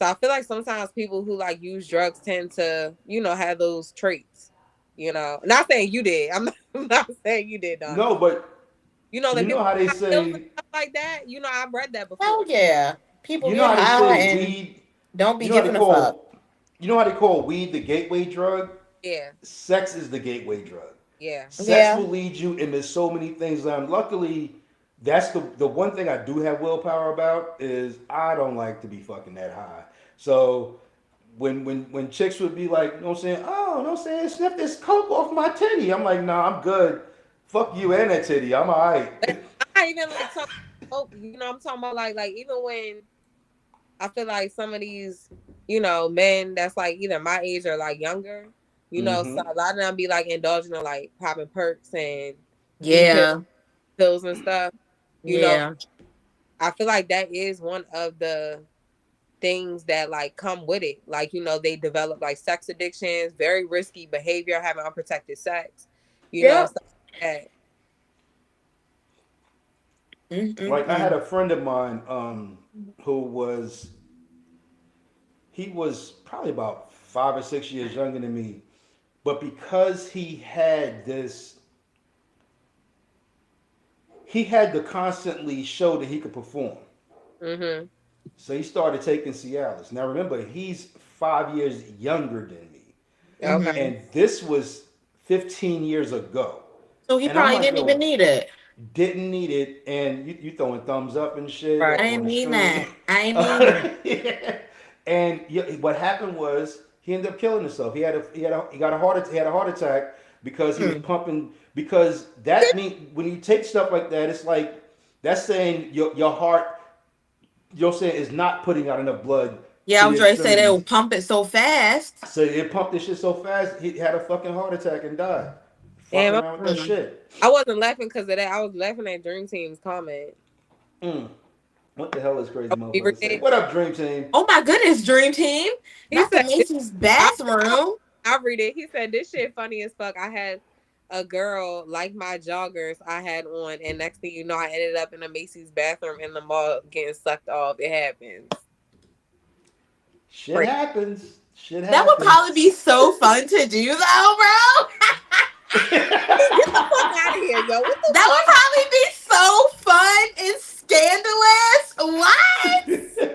I feel like sometimes people who like use drugs tend to, you know, have those traits. You know, not saying you did. I'm not saying you did, Donnie. No, but You know, you that know people how they have pills and say, stuff like that. You know, I've read that Hell before. yeah. People you know get how they high say and weed, don't you be know how they giving a fuck. call, you know how they call weed the gateway drug? Yeah, Sex is the gateway drug. yeah. Sex Yeah. will lead you into so many things. Luckily, that's the one thing I do have willpower about is I don't like to be fucking that high. So when chicks would be like, you know what I'm saying, oh, you know what I'm saying, sniff this coke off my titty. I'm like, nah, I'm good. Fuck you and that titty. I'm But alright. I'm not even like talking. Oh, you know, I'm talking about like even when I feel like some of these, you know, men that's like either my age or like younger, you know, so Mm-hmm. a lot of them be like indulging in like popping perks and D Yeah. pills and stuff. You know, Yeah. I feel like that is one of the things that like come with it. Like, you know, they develop like sex addictions, very risky behavior, having unprotected sex, you know, Yep. stuff like Like I had Mm-mm-mm. a friend of mine who he was probably about 5 or 6 years younger than me, but because he had to constantly show that he could perform. that. Mm-hmm. So he started taking Cialis. Now remember, he's 5 years younger than me, Okay. Mm-hmm. and this was 15 years ago. So he And I'm probably like, didn't even yo, need it. didn't need it, and you throwing thumbs up and shit Right. I on didn't the mean stream. that. I ain't mean it. Yeah. And what happened was he ended up killing himself. He had a heart attack because he was Hmm. pumping. Because that mean when you take stuff like that, it's like that's saying your heart, you're saying is not putting out enough blood Yeah, to I was your ready to say extremities. they'll pump it so fast. So it pumped this shit so fast, he had a fucking heart attack and died. Fucking Damn, around with that Hmm. shit. I wasn't laughing because of that. I was laughing at Dream Team's comment. Mm. What the hell is crazy Oh, we motherfucker say? read. What up, Dream Team? Oh my goodness, Dream Team. He Not the said, Macy's I, bathroom. I read it. He said, this shit funny as fuck. I had a girl like my joggers I had on, and next thing you know, I ended up in a Macy's bathroom in the mall getting sucked off. It happens. Shit Crazy. happens. Shit That would happens. probably be so fun to do though, bro. Get the fuck out of here, yo. What the That fuck? would probably be so fun and scandalous. What?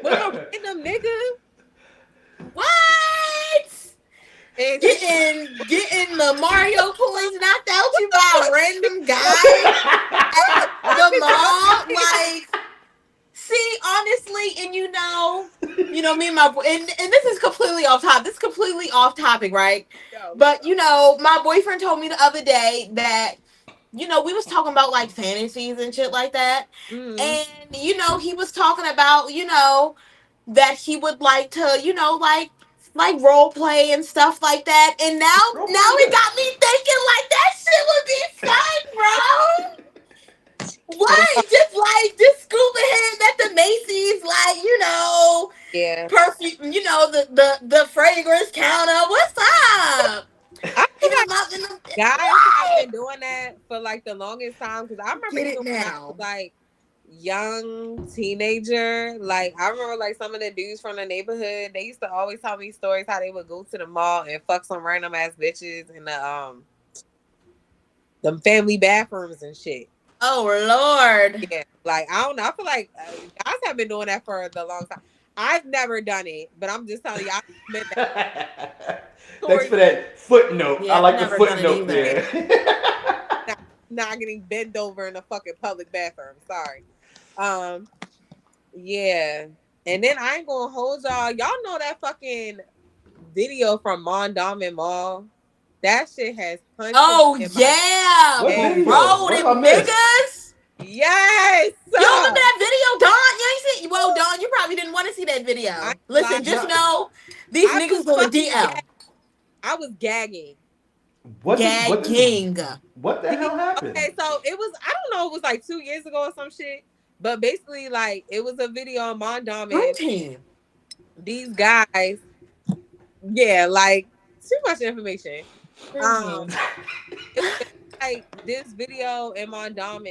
With a random nigga? What? And Getting the Mario coins knocked out you by a random guy at fuck the is y'all mall. saying? Like, see, honestly, and me and my boy, and this is completely off topic. This is completely off topic, right? Yo, let's But my boyfriend told me the other day that we was talking about like fantasies and shit like that, go. and he was talking about that he would like to like role play and stuff like that, and now Roleplay's it good. got me thinking like that shit would be fun, bro. What? Just scooping him at the Macy's, like, Yeah. perfume, the fragrance counter. What's up? I feel Hit like him up in the guys have what? been doing that for like the longest time because I remember Get even it when I was now. like young teenager, like I remember like some of the dudes from the neighborhood, they used to always tell me stories how they would go to the mall and fuck some random ass bitches in the family bathrooms and shit. Oh Lord. Yeah, like I don't know. I feel like guys have been doing that for the long time. I've never done it, but I'm just telling you, I met that Thanks stories for that footnote. I Yeah, I've like the never done it footnote either. there. not, not getting bent over in a fucking public bathroom. Sorry. Um, yeah. And then I ain't gonna hold y'all. Y'all know that fucking video from Mondam and Mall? That shit has punched a Oh in my yeah, What who head. video? rode What have I them missed? niggas? Yes. You don't remember that video, Don? You ain't seen. Well, Don, you probably didn't want to see that I ain't video. lie. Listen, just No. know these I niggas was going to fucking DL I was gagging. What did gagging. what the hell happened? Okay, so it was I don't know, it was like 2 years ago or some shit. But basically, like it was a video on Mondam Dream and team. these guys, yeah, like too much information. Dream Um, team. it was like this video in Mondam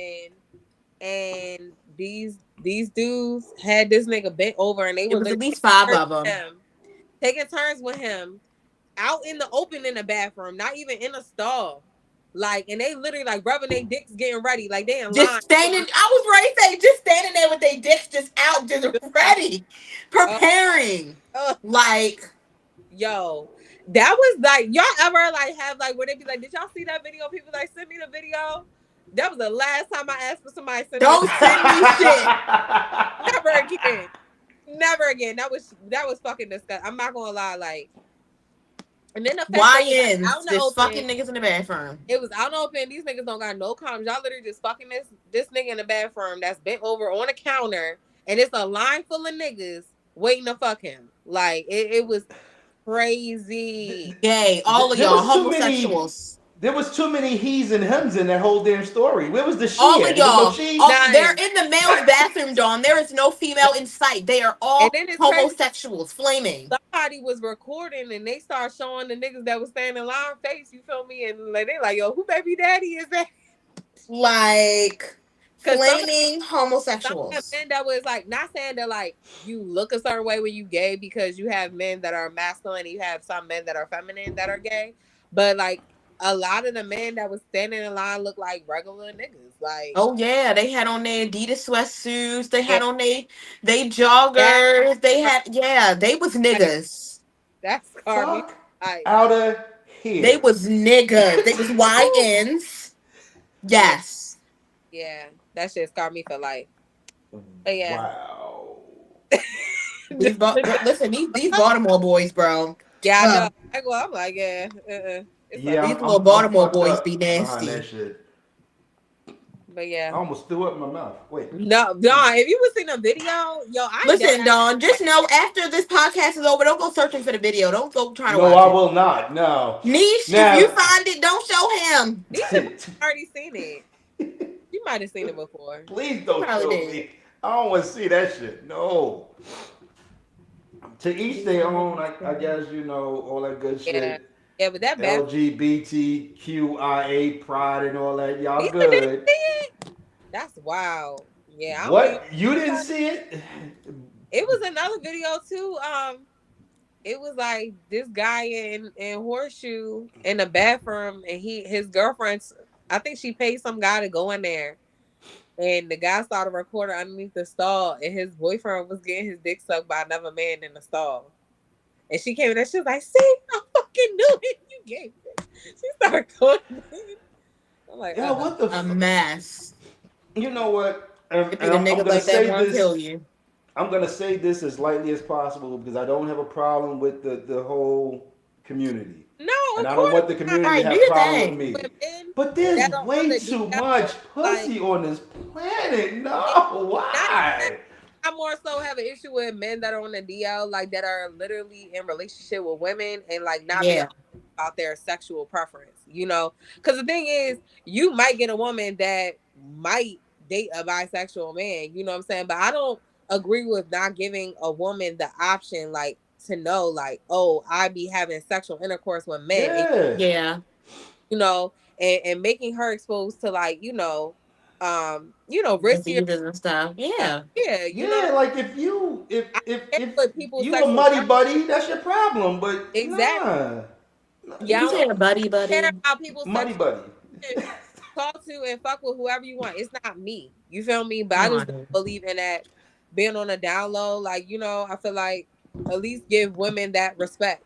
and these dudes had this nigga bent over and they It were was at literally least five taking of them. turns with him, taking turns with him out in the open in the bathroom, not even in a stall. Like, and they literally like rubbing their dicks, getting ready, like they in Just line. standing, I was ready to say, just standing there with their dicks just out, just ready, Uh, preparing. uh, Like, yo, that was like, y'all ever like have like where they be like, did y'all see that video? People like send me the video. That was the last time I asked for somebody to send me a don't video. send me shit. Never again. Never again. That was fucking disgusting. I'm not gonna lie, like, and then the fact that it was like out YNs, in the just open, fucking niggas in the bathroom. it was out in the open. These niggas don't got no comments. Y'all literally just fucking this nigga in the bathroom that's bent over on a counter, and it's a line full of niggas waiting to fuck him. Like it was crazy. Gay, all of There y'all, was too many. homosexuals. There was too many he's and hims in that whole damn story. Where was the she All of at? There was no y'all, she. all, they're None. in the male's bathroom, Dawn. There is no female in sight. They are And all then it's crazy. homosexuals, flaming. Somebody was recording and they start showing the niggas that was standing in line face. You feel me? And like they like, yo, who baby daddy is that? Like, Because flaming some of them homosexuals. men that was like not saying that like you look a certain way when you gay because you have men that are masculine and you have some men that are feminine that are gay, but like a lot of the men that was standing in line look like regular niggas. Like Oh yeah, they had on their Adidas sweatsuits. They yeah, had on they that joggers. They had, yeah, they was like niggas. that scarred me. Fuck Like out of They here. was niggas. They was whew, YNs. yeah, Yes. yeah, that shit scarred me for life. But yeah, Wow. These listen, these Baltimore boys, bro. yeah, I know. Huh. I'm like yeah, it's Yeah, okay. These little I'm Baltimore fucked boys be up behind that nasty. shit. But I yeah. almost threw up in my mouth. Wait. No, Don, if you was seeing a video, yo, I dead Listen, ass Dawn, like just know after this podcast is over, don't go searching for the video. Don't go trying to No, watch I it. will not. No. Niche, if you Now, find it, don't show him. Nisha already seen it. You might have seen it before. please He don't probably show did. me. I don't want to see that shit. No. To each their own. I guess you know all that good Yeah. shit. Yeah, but that bathroom, LGBTQIA pride and all that. Y'all Nisha didn't good. see it. That's wild. Yeah, I don't even. What? You didn't see it? It was another video too. It was like this guy in Horseshoe in the bathroom, and his girlfriend's. I think she paid some guy to go in there, and the guy started recording underneath the stall, and his boyfriend was getting his dick sucked by another man in the stall. And she came in there, she was like, see, I fucking knew it. You gave it. She started going in. I'm like, Yo, what the A fuck? mess. You know what? And, It be and the I'm niggas gonna like that say want to kill this. you. I'm gonna say this as lightly as possible because I don't have a problem with the whole community, no, and of I don't course want the not. community to Right, do have a your problem with thing. me. Women But there's that are on way the too much DL, like, pussy on this planet. and No, not even that. why? I more so have an issue with men that are on the DL, like that are literally in relationship with women and like not being Yeah. about their sexual preference, you know? Because the thing is, you might get a woman that might date a bisexual man, you know what I'm saying? But I don't agree with not giving a woman the option, like, to know, like, oh, I be having sexual intercourse with men, and Yeah, Yeah. you know, and making her exposed to like, riskier Diseases and stuff. stuff. Yeah. Yeah, yeah. Like if you I get if what people's you a sexual muddy preference. buddy, that's your problem. But Exactly. nah, Yeah, You I you don't said a buddy care buddy. about people's muddy sexual buddy. preference. Talk to and fuck with whoever you want. It's not me. You feel me? But I Come just on, don't dude. believe in that being on a down low. Like, I feel like at least give women that respect,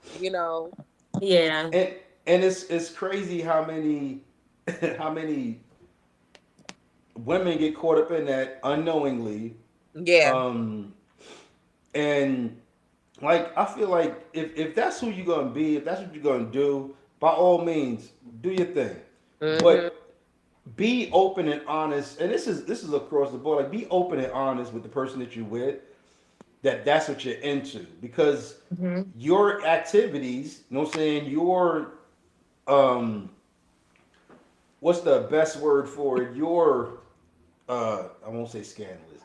Yeah. and and it's crazy how many how many women get caught up in that unknowingly. Yeah. Um, and like I feel like if that's who you're gonna be, if that's what you're gonna do, by all means, do your thing. Hmm. But be open and honest. And this is across the board. Like be open and honest with the person that you're with. That's what you're into because Hmm. your activities. You know what I'm saying? Your um, what's the best word for it? Your I won't say scandalous.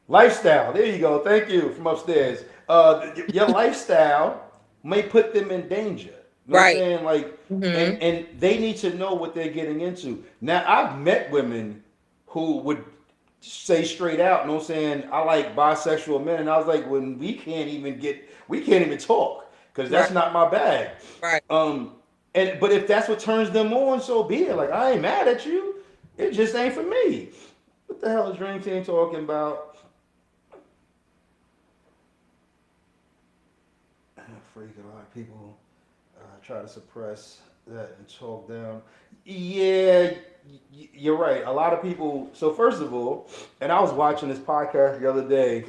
Lifestyle. There you go. Thank you from upstairs. Your lifestyle may put them in danger. You know what I'm Right. saying? Like, and Hmm. and they need to know what they're getting into. Now, I've met women who would say straight out, you know what I'm saying? I like bisexual men, and I was like, when we can't even talk. because Right. that's not my bag. Right. Um, but if that's what turns them on, so be it. Like I ain't mad at you. It just ain't for me. What the hell is Dream Team talking about? I'm afraid a lot of people try to suppress that and talk down. Yeah, you're right. A lot of people. So first of all, and I was watching this podcast the other day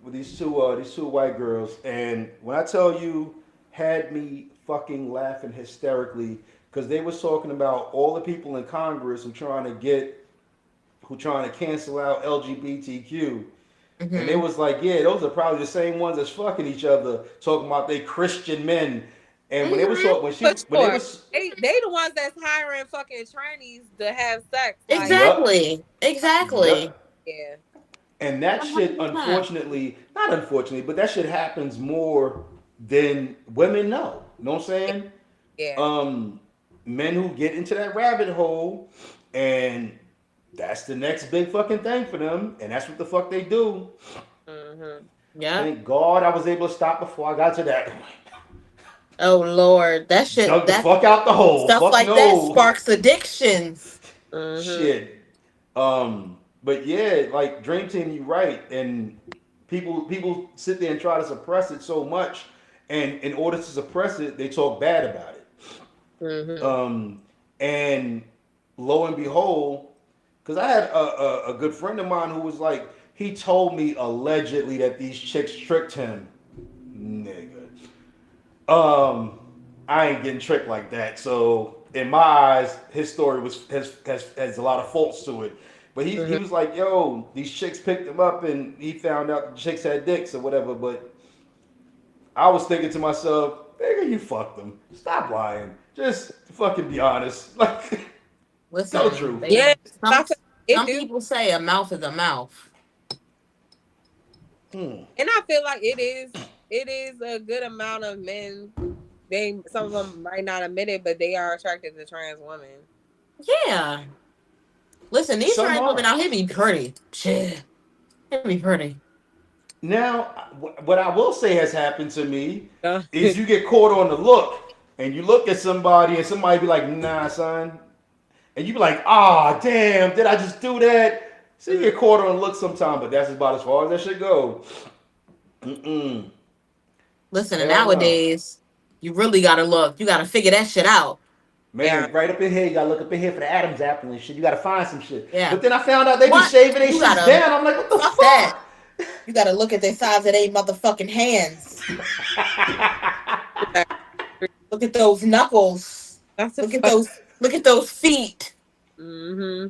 with these two white girls, and when I tell you, had me fucking laughing hysterically because they was talking about all the people in Congress who trying to cancel out LGBTQ. And they Mm-hmm. was like, yeah, those are probably the same ones that's fucking each other, talking about they Christian men. And when they was Mm-hmm. talking, For when they sure. was, They the ones that's hiring fucking trannies to have sex. Like, yup, Exactly. Exactly. yup. yeah. And that shit, 100%. unfortunately, not unfortunately, but that shit happens more than women know. You know what I'm saying? Yeah. Um, Men who get into that rabbit hole, and that's the next big fucking thing for them, and that's what the fuck they do. Mm-hmm. Yep. Thank God I was able to stop before I got to that. Oh Lord, that shit. Dug the That fuck out the hole. stuff Fuck like that no. sparks addictions. Mm-hmm. Shit. But yeah, like Dream Team, you right, and people sit there and try to suppress it so much, and in order to suppress it, they talk bad about it. Mm-hmm. Um, and lo and behold, because I had a good friend of mine who was like, he told me allegedly that these chicks tricked him. Nigga. Um, I ain't getting tricked like that. So in my eyes, his story has a lot of faults to it. But he Mm-hmm. was like, yo, these chicks picked him up and he found out the chicks had dicks or whatever. But I was thinking to myself, nigga, you fucked them. Stop lying. Just fucking be honest. Like, tell the Listen, truth. they Yeah. I some feel it some do. people say a mouth is a mouth. Hmm. And I feel like it is a good amount of men. They some of them might not admit it, but they are attracted to trans women. Yeah. Listen, these Some trans women are. out here be pretty. Shit. They be pretty. Now, what I will say has happened to me Uh, is you get caught on the look, and you look at somebody, and somebody be like, "Nah, son," and you be like, "Ah, damn, did I just do that?" So you mm, get caught on the look sometime, but that's about as far as that shit go. Mm-mm. Listen, and Hell no. nowadays, you really gotta look. You gotta figure that shit out. yeah. Man, right up in here, you gotta look up in here for the Adam's apple and shit. You gotta find some shit. Yeah. But then I found out they be What? shaving their You shits gotta down. I'm like, what the fuck that. fuck? You gotta look at the size of their motherfucking hands. Look at those knuckles. That's a Look at fuck. those. Look at those feet. Mm-hmm.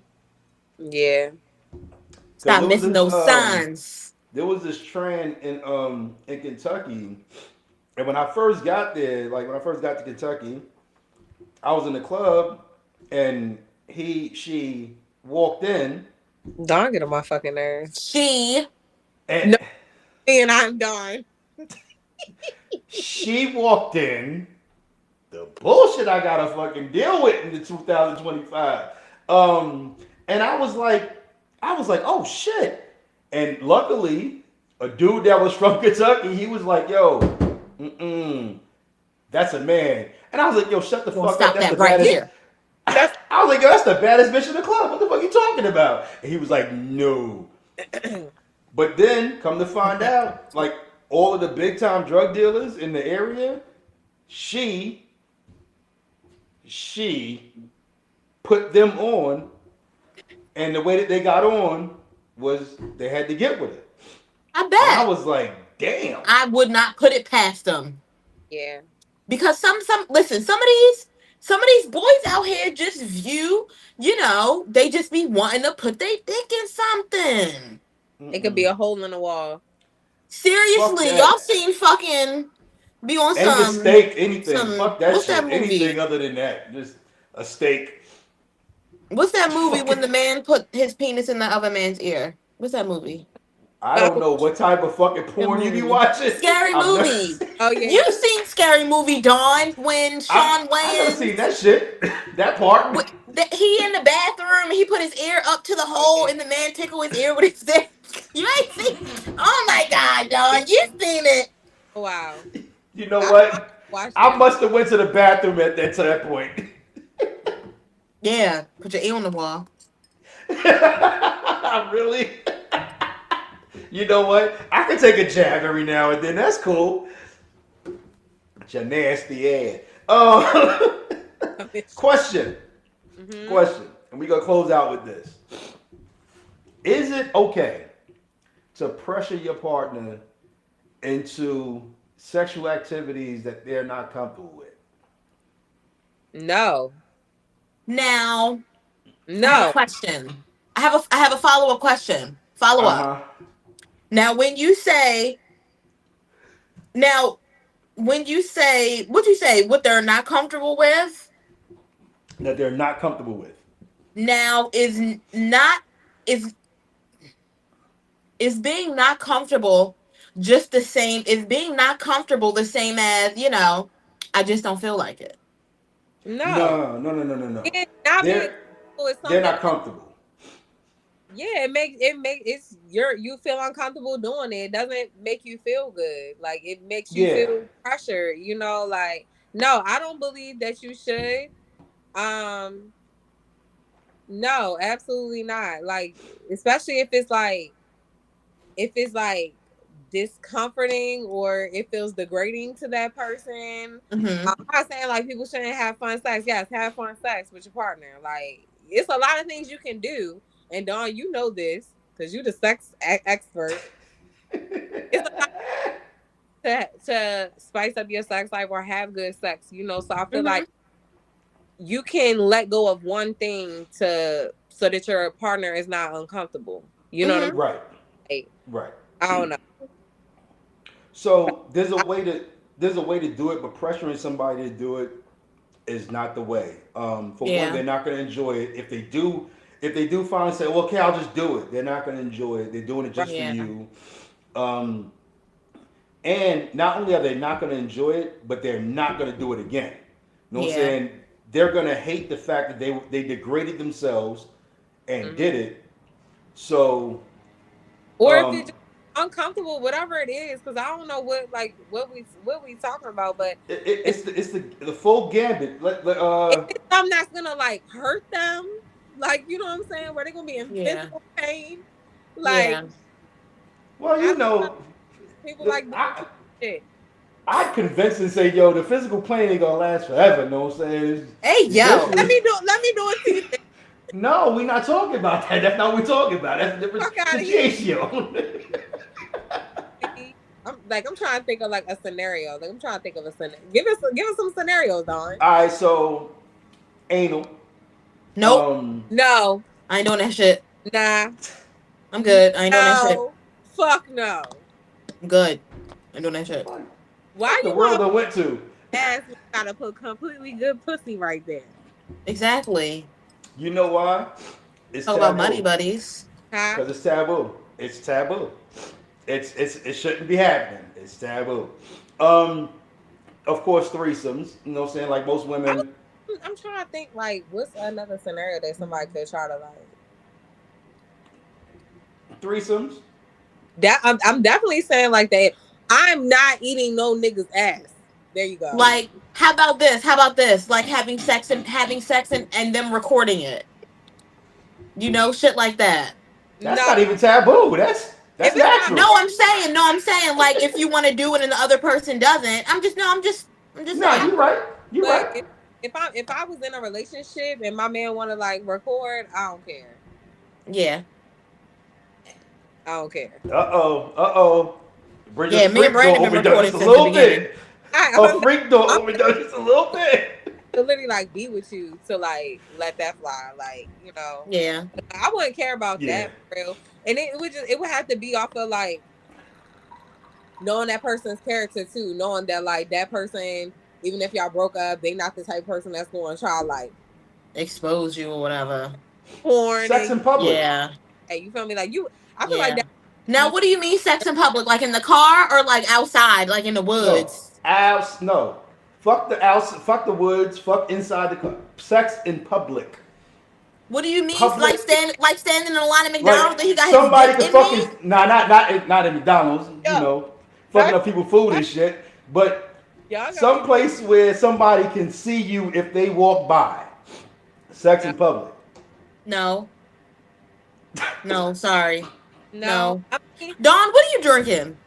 Yeah. Because Stop missing those signs. there was this trend in Kentucky, and when I first got there, like when I first got to Kentucky, I was in the club, and she walked in, Dawn get on my fucking nerves. She. and No, and I'm Dawn. she walked in. The bullshit I gotta fucking deal with in the 2025. Um, and I was like, oh shit. And luckily, a dude that was from Kentucky, he was like, yo, that's a man. And I was like, yo, shut the Gonna fuck up. stop That's the that right baddest. here. That's I was like, yo, that's the baddest bitch in the club. What the fuck are you talking about? And he was like, no. But then, come to find out, like all of the big time drug dealers in the area, she she put them on, and the way that they got on was they had to get with it. I And I bet. was like, damn. I would not put it past them. yeah. Because some listen, some of these boys out here just view, they just be wanting to put their dick in something. It could be Mm-mm. a hole in the wall. Fuck Seriously, y'all that. seen fucking be on Angus some steak, anything. some Fuck that what's that shit. Anything movie? other than that. Just a steak. What's that movie Fuck when it. the man put his penis in the other man's ear? What's that movie? I don't Oh, know what type of fucking That porn you be movie. watching. Scary I've never movie. seen. oh yeah. You've seen Scary Movie Dawn when Sean I never seen Wayans that shit. That part. he in the bathroom and he put his ear up to the hole and the man tickle his ear with his dick. You ain't seen? Oh my God, Dawn, you seen it? Oh, wow. You know I what? watch I that. must have went to the bathroom at that to that point. Yeah, put your ear on the wall. Really? You know what? I can take a jab every now and then. That's cool. But your nasty ass. Question. Mm-hmm. Question. And we gonna close out with this. Is it okay to pressure your partner into sexual activities that they're not comfortable with? No, Now, I have a no, question. I have a follow up question. Follow Uh up. huh. Now, now when you say what you say, what they're not comfortable with, That they're not comfortable with. now not is is being not comfortable just the same? Is being not comfortable the same as I just don't feel like it? no. No, no, no, no, no, no. Yeah, not being They're comfortable is they're something not else. comfortable. Yeah, it's you feel uncomfortable doing it. It doesn't make you feel good. Like it makes you Yeah. feel pressure, like no, I don't believe that you should. Um no, absolutely not. Like especially if it's like discomforting or it feels degrading to that person. I'm Mm-hmm. not saying like people shouldn't have fun sex. Yes, have fun sex with your partner. Like it's a lot of things you can do. And Dawn, you know this because you're the expert. It's a lot to spice up your sex life or have good sex. So I feel Mm-hmm. like you can let go of one thing to so that your partner is not uncomfortable. You know what I'm Mm-hmm. Right. saying? Right. I don't know. So I, there's a way to do it, but pressuring somebody to do it is not the way. For one, Yeah. they're not going to enjoy it. If they do finally say, well, "Okay, I'll just do it," they're not going to enjoy it. They're doing it right. just for Yeah. you. Um, and not only are they not going to enjoy it, but they're not going to do it again. You know what I'm Yeah. saying? They're going to hate the fact that they degraded themselves and Mhm. did it. So Or if it's um, just uncomfortable, whatever it is, because I don't know what we talking about, but if, it's the full gambit. if it's something that's gonna like hurt them, like you know what I'm saying, where they're gonna be in Yeah. physical pain, like Yeah. well, I you don't know, know, people like doing too I much shit. I convince and say, yo, the physical pain ain't gonna last forever. You know what I'm saying? Hey, yo. Eventually, Let me do it to you. Then. no, we're not talking about that. That's not what we're talking about. That's a different Fuck out of here. situation. See? I'm trying to think of like a scenario. Like I'm trying to think of a scenario. Give us some scenarios, Don. All right, so anal. Nope. Um, No, I ain't doing that shit. nah, I'm good. I ain't doing that shit. no, fuck no. I'm good. I ain't doing that shit. fuck, Why fuck the you world want I went to. ass gotta put completely good pussy right there. Exactly. You know why? It's Talk about money taboo. buddies. Huh? Cause it's taboo. It's taboo. It shouldn't be happening. It's taboo. Um, of course, threesomes. You know what I'm saying? Like most I was, women, I'm trying to think like what's another scenario that somebody could try to like threesomes. that I'm definitely saying like that. I'm not eating no nigga's ass. There you go. Like, how about this? How about this? Like having sex and them recording it. Shit like that. That's No, not even taboo. That's if it's not natural. No, I'm saying like if you want to do it and the other person doesn't. I'm just No, saying. you're right. You're but right. if I was in a relationship and my man want to like record, I don't care. Yeah. I don't care. Uh oh. Uh oh. Bridget's Yeah, me and freak door Brandon been overdone recording just a since the little beginning. bit. Her I'm freak door I'm overdone just a little bit. to literally like be with you to like let that fly, like Yeah. I wouldn't care about Yeah. that for real. And it would have to be off of like knowing that person's character too, knowing that like that person, even if y'all broke up, they not the type of person that's going to try like Expose you or whatever. porn Sex and in public. Yeah. hey, you feel me? Like you, I feel like Yeah. that Now, be what do you mean sex in public? Like in the car or like outside, like in the No. woods? Outs. No. Fuck the outs. Fuck the woods. Fuck inside the car. Sex in public. What do you mean? Public. Like standing in the line at Like McDonald's and he got his somebody dick could in me? fucking not at McDonald's. You yo, know, fucking that, up people food that and shit. But Y'all gonna Some be place where somebody can see you if they walk by. Sex in public. No, no, sorry, no. no. I mean, Don, what are you drinking?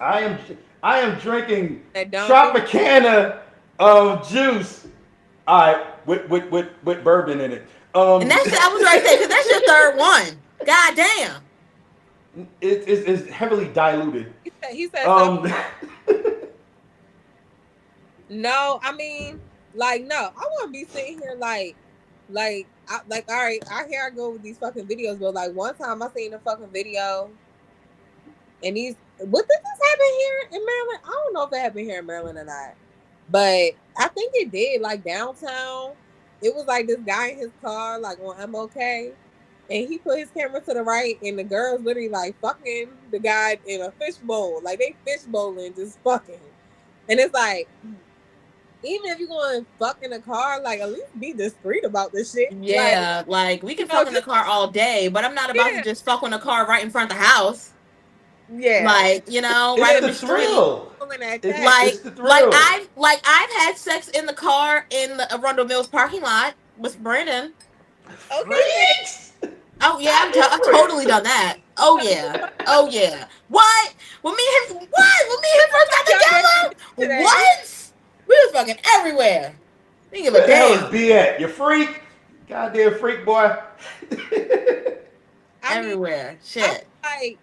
I am I am drinking that don't do. Tropicana juice. All right, with bourbon in it. And that's I was right there because that's your third one. God damn. It's heavily diluted. He said something. Um, No, I mean, like, no, I wouldn't be sitting here all right, here I go with these fucking videos, but like one time I seen a fucking video, and what did this happen here in Maryland? I don't know if it happened here in Maryland or not, but I think it did. Like downtown, it was like this guy in his car, like on MOK, and he put his camera to the right, and the girls literally like fucking the guy in a fishbowl, like they fishbowling, just fucking, and it's like even if you're going to fuck in a car, like at least be discreet about this shit. Like, Yeah, like we can fuck in the just car all day, but I'm not about to yeah, just fuck in a car right in front of the house. yeah. Like, it's right up the the street. thrill. Pulling at It's that. it's Like, the like thrill. I've like I've had sex in the car in the Arundel Mills parking lot with Brandon. Okay, then. Freaks. Oh yeah, Goddamn I've totally freaks. done that. Oh yeah, oh yeah. What? When me and him, what? When me and him first got Y'all didn't admit to together, that. what? We was fucking everywhere. Didn't give a Where the hell is damn. B at? You freak. Goddamn freak boy. I mean, Everywhere. I Shit. like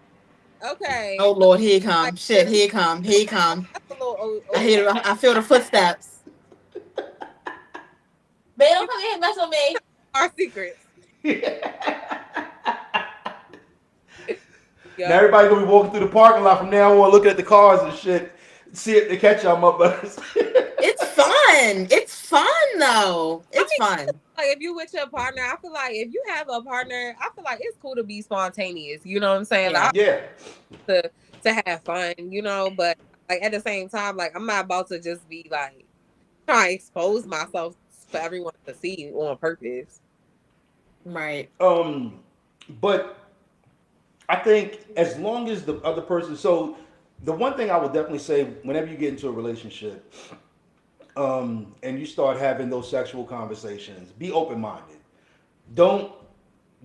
Oh okay, Lord, here he like come. Shit, here he come. Here he come. that's a little I hear. I feel the footsteps. Babe, don't come in here and mess with me. our secrets. Now Yo, everybody gonna be walking through the parking lot from now on, looking at the cars and shit. See if they catch y'all motherfuckers. It's fun. It's fun though. I It's mean, fun. like if you with your partner, I feel like if you have a partner, I feel like it's cool to be spontaneous. You know what I'm saying? Yeah. Like Yeah. to have fun, but like at the same time, like I'm not about to just be like trying to expose myself for everyone to see on purpose. Right. But I think as long as the other person, so the one thing I would definitely say, whenever you get into a relationship, and you start having those sexual conversations, be open minded. Don't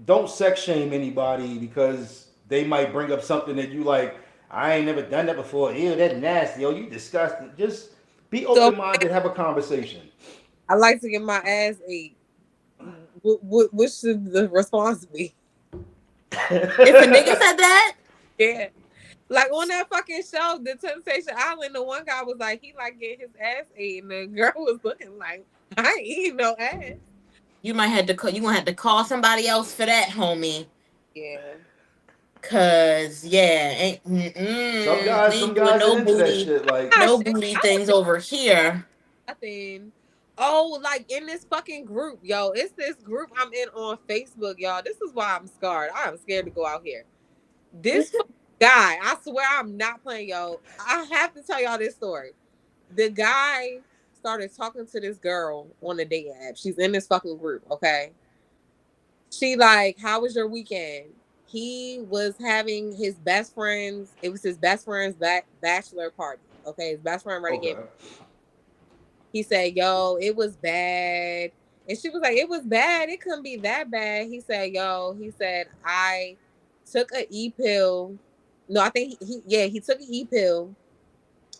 don't sex shame anybody because they might bring up something that you like. I ain't never done that before. Ew, that's nasty. Oh, you disgusting. Just be So open minded. Have a conversation. I like to get my ass ate. What should the response be? If a nigga said that, Yeah. Like on that fucking show, The Temptation Island, the one guy was like, he like getting his ass ate, and the girl was looking like, I ain't eating no ass. you might have to. You gonna have to call somebody else for that, homie. Yeah. Cause yeah, we Some ain't doing guys are no into that booty, shit. Like, Gosh, no booty I things over here. nothing. Oh, like in this fucking group, yo. It's this group I'm in on Facebook, y'all. This is why I'm scarred. I'm scared to go out here. This guy, I swear I'm not playing, yo. I have to tell y'all this story. The guy started talking to this girl on a dating app. She's in this fucking group, okay? She like, how was your weekend? He was having his best friends. It was his best friend's bachelor party. Okay, his best friend ready to okay, get. He said, "Yo, it was bad," and she was like, "It was bad. It couldn't be that bad." He said, "Yo," he said, "I took a e pill. No, I think he took an e pill."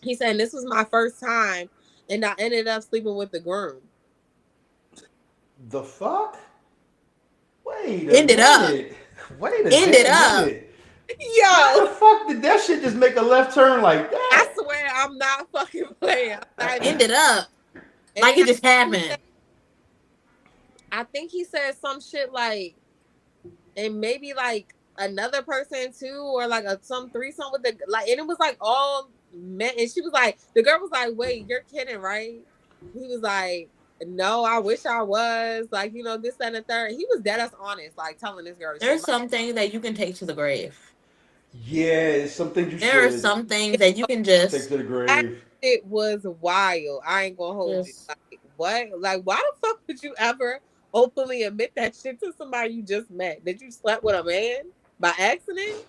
He said, "This was my first time, and I ended up sleeping with the groom." the fuck? Wait a Ended up. minute. Wait a Ended damn up. minute. How Yo, the fuck did that shit just make a left turn like I that? swear I'm not fucking playing. I'm not even- Ended up. And Like then it just happened. I think he said some shit like, and maybe like another person too, or like some threesome with the like, and it was like all men. And she was like, the girl was like, "Wait, you're kidding, right?" He was like, "No, I wish I was." Like, this, that, and the third. He was dead ass honest, like telling this girl the shit. There's Like, some things that you can take to the grave. Yeah, it's some things you There are should some things that you can take just to the that grave. shit was wild. I ain't gonna hold you. just Like, what? Like, why the fuck would you ever openly admit that shit to somebody you just met? That you slept with a man by accident?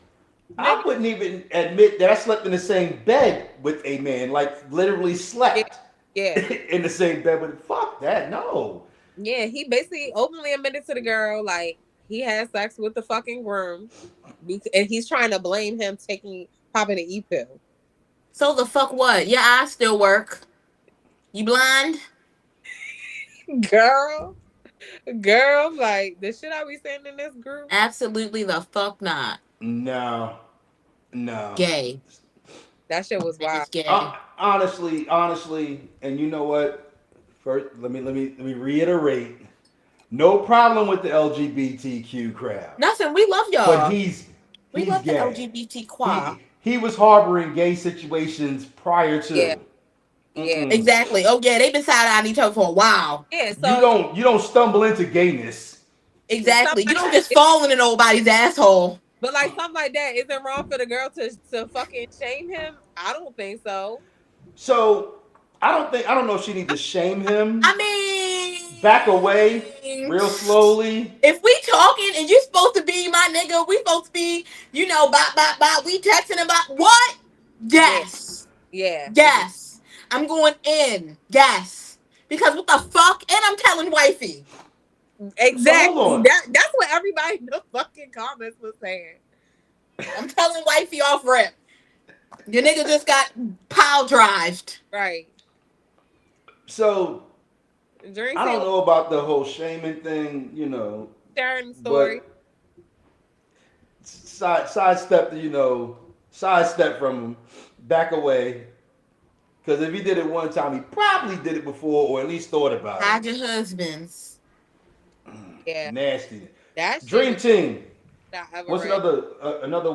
I Nigga, wouldn't even admit that I slept in the same bed with a man, like literally yeah, slept yeah. in the same bed with. Fuck that, no. Yeah, he basically openly admitted to the girl like he had sex with the fucking groom, and he's trying to blame him taking popping an e pill. So the fuck what? Your eyes still work. You blind? Girl, girl, like the shit I be saying in this group. Absolutely the fuck not. No, no. Gay. That shit was That wild. is gay. Honestly, and you know what? First, let me reiterate. No problem with the LGBTQ crowd, Nothing. We love but y'all. We he's love the gay. LGBT qua. He was harboring gay situations prior Yeah, to. yeah, Mm-mm. Exactly. Oh yeah, they've been side eyeing each other for a while. yeah. You So don't stumble into gayness. stuff Exactly. You like don't that. just fall into nobody's asshole. But like stuff like that, is it wrong for the girl to fucking shame him? I don't think so. So I don't know if she needs to shame him. I Back away mean, real slowly. if we talking and you supposed to be my nigga, we supposed to be, bop, bop, bop, we texting about what? Yeah, Yes. yeah, Yes. I'm going in. Yes. Because what the fuck? And I'm telling wifey. So hold exactly. on. That's what everybody in the fucking comments was saying. I'm telling wifey off rip. Your nigga just got pile drived. Right. So Dream I scene don't was know about the whole shaming thing, you know, sharing the story. but sidestep, sidestep from him, back away. Because if he did it one time, he probably did it before, or at least thought about it. Hide your husbands. Yeah, Nasty. that shit Dream was Team. not ever What's read. another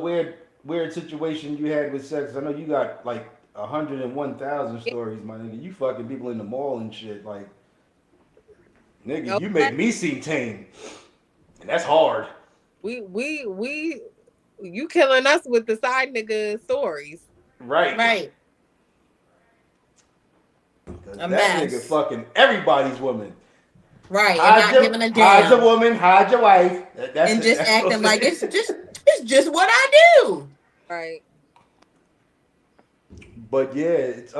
weird situation you had with sex? I know you got like 101,000 Yeah, stories, my nigga. You fucking people in the mall and shit. Like, nigga, you okay. make me seem tame, and that's hard. We you killing us with the side nigga stories. Right. Right. Cause A that nigga mess. fucking everybody's woman. Right. And not giving a Hide your damn. woman, hide your wife. That's And it. just That's acting what like it it's just what I do. Right. But yeah, it's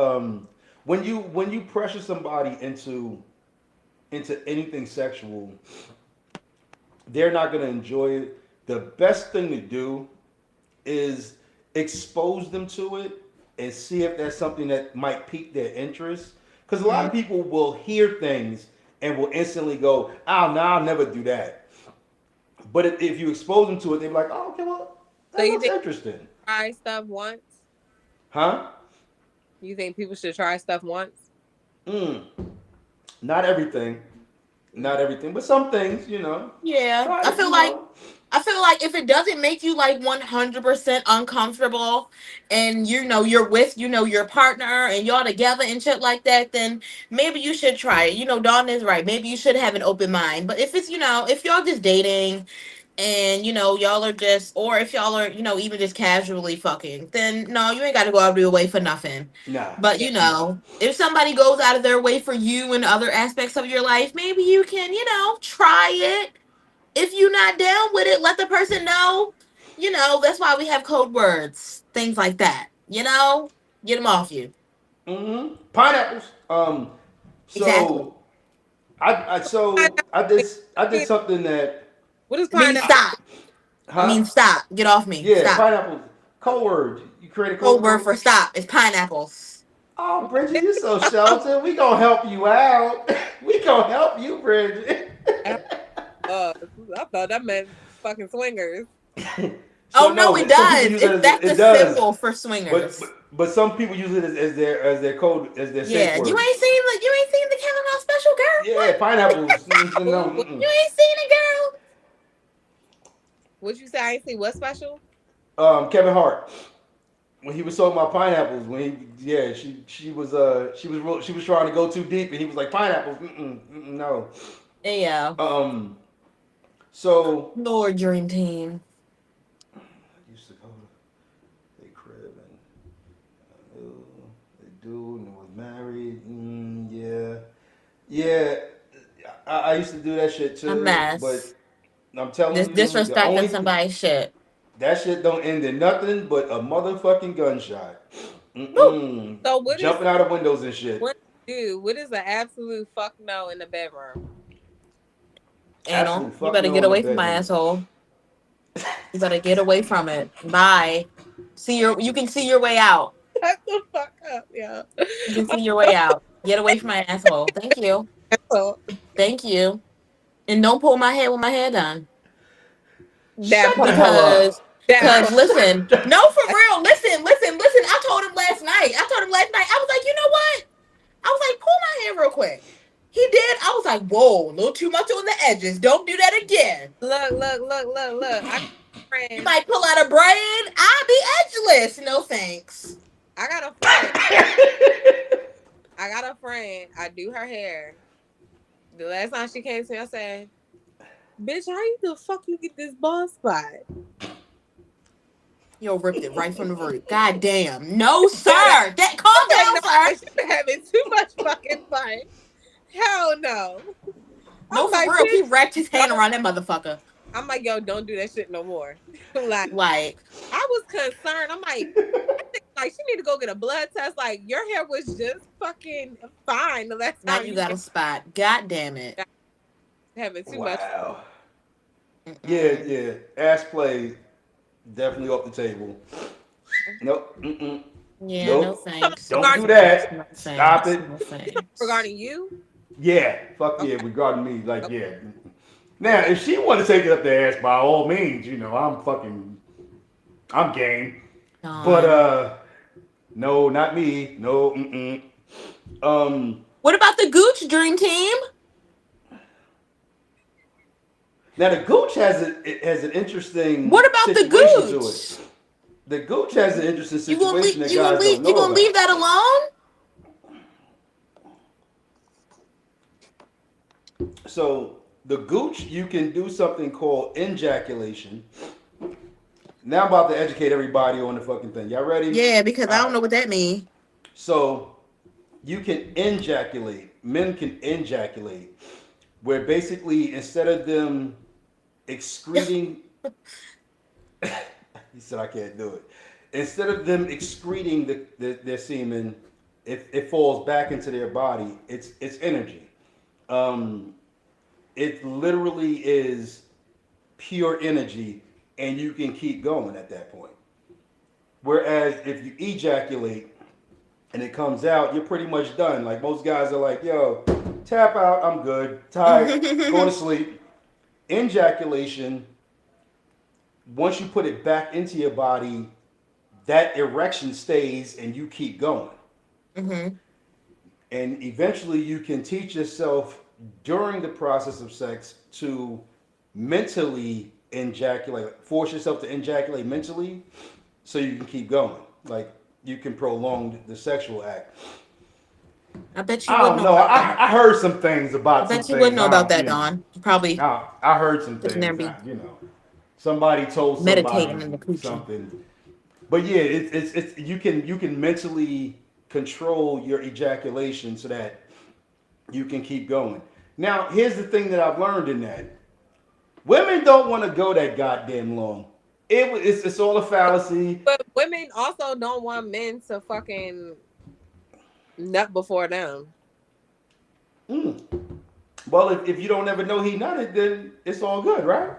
when you pressure somebody into anything sexual, they're not gonna enjoy it. The best thing to do is expose them to it and see if that's something that might pique their interest. Because a lot Mm. of people will hear things and will instantly go, "Oh, no, I'll never do that." But if you expose them to it, they're like, "Oh, okay, well, So that you looks think interesting, try stuff once? huh?" You think people should try stuff once? Mm, not everything, not Mm. everything, but some things, you know. Yeah. Try I it, feel you like know. I feel like if it doesn't make you like 100% uncomfortable and you're with, your partner and y'all together and shit like that, then maybe you should try it. Dawn is right. Maybe you should have an open mind. But if it's, if y'all just dating and y'all are just, or if y'all are, even just casually fucking, then no, you ain't got to go out of your way for nothing. Nah, But Yeah. nah. if somebody goes out of their way for you in other aspects of your life, maybe you can, try it. If you're not down with it, let the person know. That's why we have code words, things like that. Get them off you. Mm-hmm. Pineapples. Exactly. So I did something that, What is I mean, pineapple? stop. I huh? mean, stop. Get off me. Yeah, Stop. pineapples. Code word. You create a Code code word word. for stop is pineapples. Oh, Bridget, you so sheltered. We gonna help you out. We gonna help you, Bridget. Uh, I thought that meant fucking swingers. So Oh no, no, it some people does. use it It's as that's the it does, symbol for but swingers. some people use it as their code as their safe Yeah, you word. ain't seen the chamomile special, girl. Yeah, What? pineapples. No, Who? mm-mm. You ain't seen it, girl. What you say? I ain't see what special? Kevin Hart when he was talking about pineapples when she was trying to go too deep and he was like pineapples. No. Yeah. Um. So Lord Dream Team. I used to go to their crib and they dude and was married. Yeah, yeah. I used to do that shit A too, but mess. I'm telling Just you, disrespecting somebody's shit. That shit don't end in nothing but a motherfucking gunshot. Woo. Mm-mm. So what is Jumping out of windows and shit. what do? What is the absolute fuck no in the bedroom? Anal. Absolute You fuck better no get in the away from my bedroom. asshole. You better get away from it. Bye. You can see your way out. Shut the fuck up, yo. You can see your way out. Get away from my asshole. Thank you. So Thank you. And don't pull my hair with my hair done. that Shut the part. hell Because up. That because part. listen, no, for real. Listen. I told him last night. I was like, you know what? I was like, pull my hair real quick. He did. I was like, whoa, a little too much on the edges. Don't do that again. Look. You Friend. might pull out a braid. I'll be edgeless. No thanks. I got a friend. I got a friend. I do her hair. The last time she came to me, I said, "Bitch, how you the fuck you get this bald spot?" Yo, ripped it right from the root. God damn. No, sir. That That calm I said, down, "No, sir. bitch, you having too much fucking fun." Hell no. I'm No, for like, real. He bitch, wrapped his hand don't. around that motherfucker. I'm like, yo, don't do that shit no more. Like, Like, I was concerned. I'm like, she need to go get a blood test. Like, your hair was just fucking fine the last now time you you got came. a spot. God damn it. Having too much. Wow. Yeah, Mm-mm. yeah. Ass play definitely off the table. Nope. Mm-mm. Yeah, no Nope. thanks. No Don't do Regarding thanks. No that. Stop thanks. it. No thanks. regarding you, Yeah. Fuck yeah. okay, Regarding me, like okay. yeah. Now, if she want to take it up the ass, by all means, I'm game. But Dawn. no, not me. No. Mm-mm. Um. What about the Gooch Dream Team? Now the gooch it has an interesting What about the situation to it. Gooch? The gooch has an interesting You gonna leave? situation that You gonna guys leave? don't You know gonna leave about. that alone? So the gooch, you can do something called ejaculation. Now I'm about to educate everybody on the fucking thing. Y'all ready? Yeah, because I All don't right. know what that means. So you can ejaculate. Men can ejaculate, where basically instead of them excreting, he said I can't do it. Instead of them excreting their semen, it falls back into their body. It's energy. Um, it literally is pure energy, and you can keep going at that point. Whereas if you ejaculate and it comes out, you're pretty much done. Like most guys are like, yo, tap out, I'm good, tired, go to sleep. Ejaculation, once you put it back into your body, that erection stays and you keep going. Mm-hmm. And eventually you can teach yourself during the process of sex to mentally ejaculate, force yourself to ejaculate mentally so you can keep going. Like you can prolong the sexual act. I bet you I would don't know know. about that. I heard some things I about some bet you would things. know I about don't, that, Dawn. You probably I heard some sitting there and things. be Somebody told meditating somebody in the coochie. something. But yeah, it's you can mentally control your ejaculation so that you can keep going. Now, here's the thing that I've learned in that women don't want to go that goddamn long. It's all a fallacy. But women also don't want men to fucking nut before them. Mm. Well, if you don't ever know he nutted, then it's all good, right?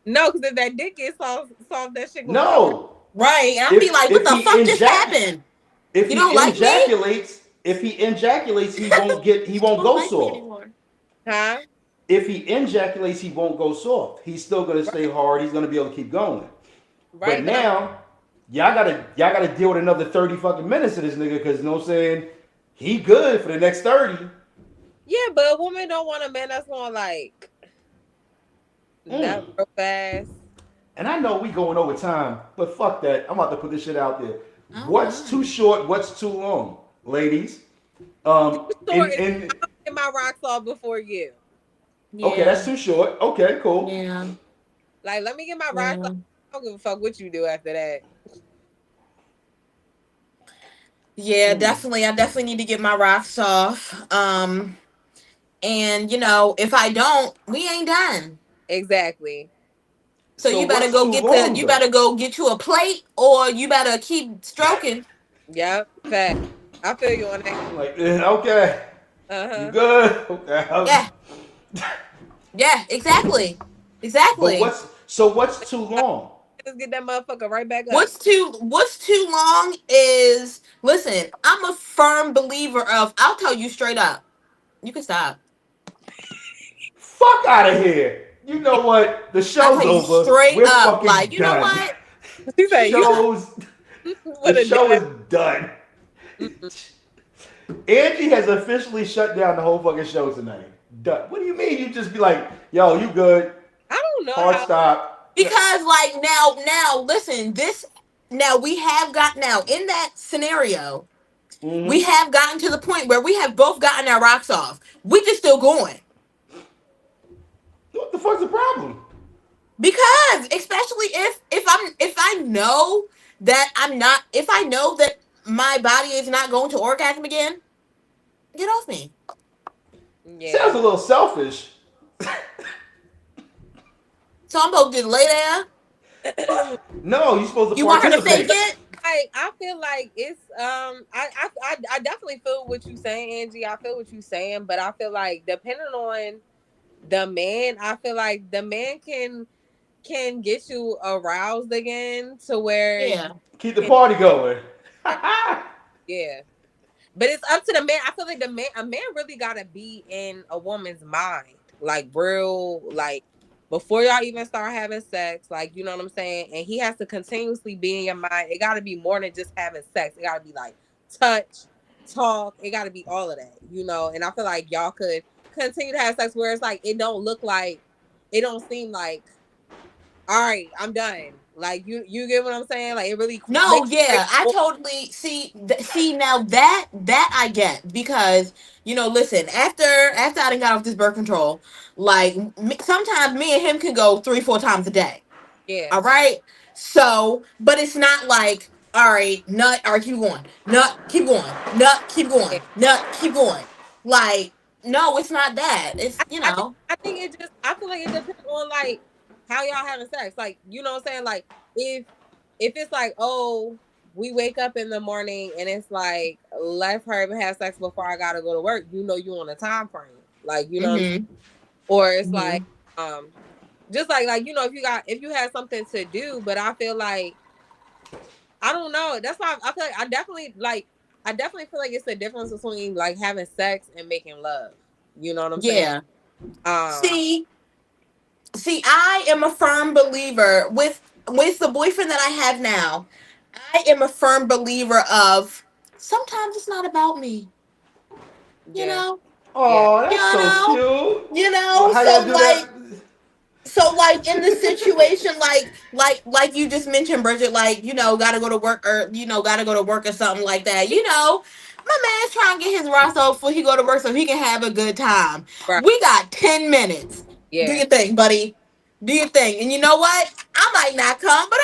No, because if that dick gets soft, that shit gonna come right. No. Right. And I'll be If like, what if the he fuck just inject happened? if You he don't like me? ejaculates, he You won't don't go like me soft. anymore. Huh? If he ejaculates, he won't go soft. He's still gonna stay Right. hard. He's gonna be able to keep going. But Right. But I'm now, y'all gotta deal with another 30 fucking minutes of this nigga, because you know what I'm saying? He good for the next 30. yeah, but a woman don't want a man that's gonna like nut Mm. real fast. And I know we going over time, but fuck that. I'm about to put this shit out there. I don't What's too mind. short? What's too long? Ladies. Sure, In get my rocks off before you. Okay, Yeah. that's too short. Okay, cool. Yeah. Like, let me get my rocks off. Yeah. I don't give a fuck what you do after that. Yeah, Mm. definitely. I definitely need to get my rocks off. And if I don't, we ain't done. Exactly. So So you better what's go too get the long you though? better go get you a plate, or you better keep stroking. Yep, fact. I feel you on that. Like, okay, Uh you huh. good? Okay. Yeah, yeah, exactly, But exactly. what's too long? Just get that motherfucker right back up. What's too long is, listen, I'm a firm believer of, I'll tell you straight up. You can stop. Fuck out of here. You know what? The I'll show's tell you over. straight We're up, fucking like, you know done. what? She said, "You Shows. The would have show done." is done. Mm-mm. Angie has officially shut down the whole fucking show tonight. Done. What do you mean? You just be like, yo, you good? I don't know Hard how. stop. Because like now listen, this now we have got now in that scenario, we Mm-hmm. have gotten to the point where we have both gotten our rocks off. We just still going. What the fuck's the problem? Because especially if I know that I'm not, if I know that my body is not going to orgasm again, get off me. Sounds Yeah. a little selfish. So I'm supposed to just lay there. No, you're supposed to You want her to I fake participate. it? I feel like it's I definitely feel what you saying, Angie. I feel what you saying, but I feel like depending on the man, I feel like the man can get you aroused again to where you Yeah. Keep the can, party going. yeah. But it's up to the man. I feel like a man really gotta be in a woman's mind, like real, like before y'all even start having sex, like you know what I'm saying. And he has to continuously be in your mind. It got to be more than just having sex. It got to be like touch, talk. It got to be all of that, you know. And I feel like y'all could continue to have sex where it's like it don't look like, it don't seem like, all right, I'm done. Like you get what I'm saying? Like it really No, makes yeah, I totally see. See now that I get, because listen, after I done got off this birth control, like sometimes me and him can go 3-4 times a day. yeah, All right, so but it's not like, all right, nut, all right, keep going, nut, keep going, nut, keep yeah. going, nut, keep going. Like, no, it's not that. It's I think it just I feel like it depends on like how y'all having sex. Like, you know what I'm saying? Like if it's like, oh, we wake up in the morning and it's like, let's hurry up and have sex before I gotta go to work, you know you on a time frame. Like, you know what I'm saying? Mm-hmm. Or it's like Mm-hmm. um just like if you had something to do, but I feel like I don't know. That's why I feel like I definitely feel like it's a difference between like having sex and making love. You know what I'm saying? Yeah. Um See, I am a firm believer with the boyfriend that I have now. I am a firm believer of, sometimes it's not about me. You yeah. know, Yeah. Oh, you that's so know, cute. you Well, know. how y'all do that? In the situation, like you just mentioned, Bridget, like, gotta go to work, or gotta go to work or something like that. My man's trying to get his rest off before he go to work so he can have a good time. Right. We got 10 minutes. Do Yeah. your thing, buddy. Do your thing. And you know what? I might not come, but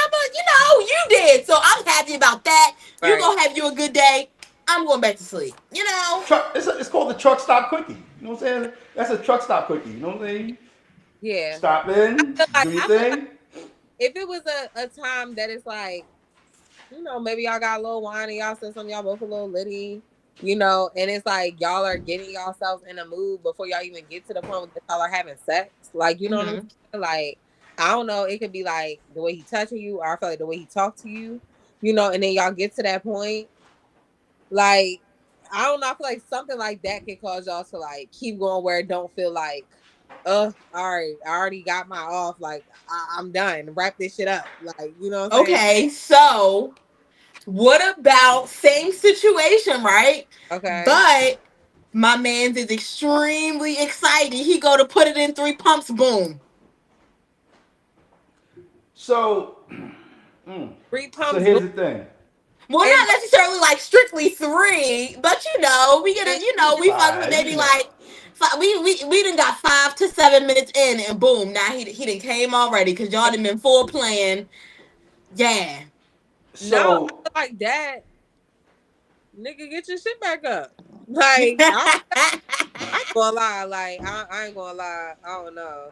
you did. So I'm happy about that. You Right. gonna have you a good day. I'm going back to sleep. You know? Truck. It's called the truck stop quickie. You know what I'm saying? That's a truck stop quickie. You know what I'm saying? Yeah. Stop in, do your I feel like thing. if it was a time that it's like, maybe y'all got a little wine and y'all said something, y'all both a little litty, and it's like y'all are getting yourselves in a mood before y'all even get to the point where y'all are having sex. Like, you know what I'm Mm-hmm. saying? Like, I don't know, it could be like the way he touching you, or I feel like the way he talked to you, and then y'all get to that point. Like, I don't know, I feel like something like that can cause y'all to like keep going where it don't feel like, all right, I already got my off. Like, I'm done. Wrap this shit up. Like, you know what I'm saying? Okay, so what about same situation, right? Okay. But my man's is extremely excited. He go to put it in 3 pumps, boom. So, mm, Three so pumps, boom. here's the thing. Well, And not necessarily like strictly 3, but we get it. We fuck with Five, maybe you know. like we done got 5 to 7 minutes in, and boom, now he done came already because y'all done been full playing. Yeah. no, I So, feel like that, nigga, get your shit back up. Like, I ain't gonna lie. Like, I ain't gonna lie. I don't know.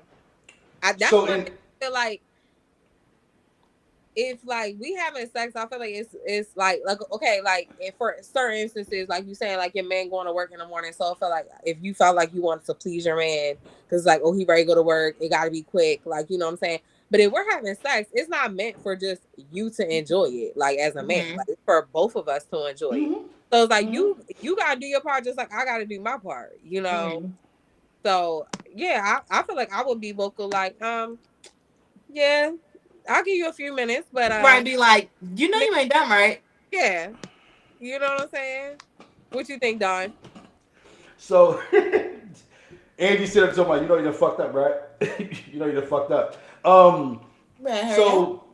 I that's so what in I feel like. if like we having sex, I feel like it's like okay, like if for certain instances, like you saying, like your man going to work in the morning. So I feel like if you felt like you wanted to please your man, because like oh he ready to go to work, it got to be quick, like you know what I'm saying. But if we're having sex, it's not meant for just you to enjoy it, like as a man, Mm-hmm. like it's for both of us to enjoy it. Mm-hmm. So it's like Mm-hmm. you gotta do your part, just like I gotta do my part, you know. Mm-hmm. So yeah, I feel like I would be vocal, like yeah, I'll give you a few minutes, but Right, be like, you know, mi- you ain't done right. yeah, you know what I'm saying. What you think, Don? So Angie said up to somebody, you know you done fucked up, right? You know you done fucked up. Better hurry up. So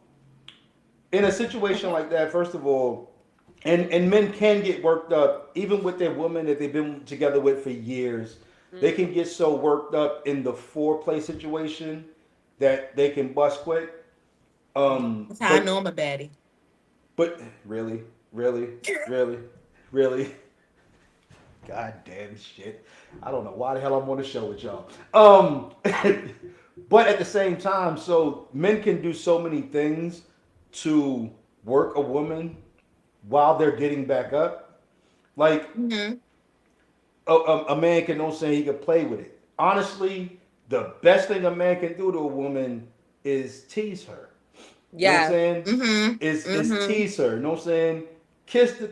in a situation like that, first of all, and men can get worked up even with their woman that they've been together with for years. They Mm. can get so worked up in the foreplay situation that they can bust quick. That's how I But know I'm a baddie. really, really, really, really, god damn shit. I don't know why the hell I'm on the show with y'all. But at the same time, so men can do so many things to work a woman while they're getting back up. Like Mm-hmm. a man can know saying he can play with it. Honestly, the best thing a man can do to a woman is tease her. You know what I'm Yeah. saying? Mm-hmm. Is Mm-hmm. tease her. You know what I'm saying? Kiss the.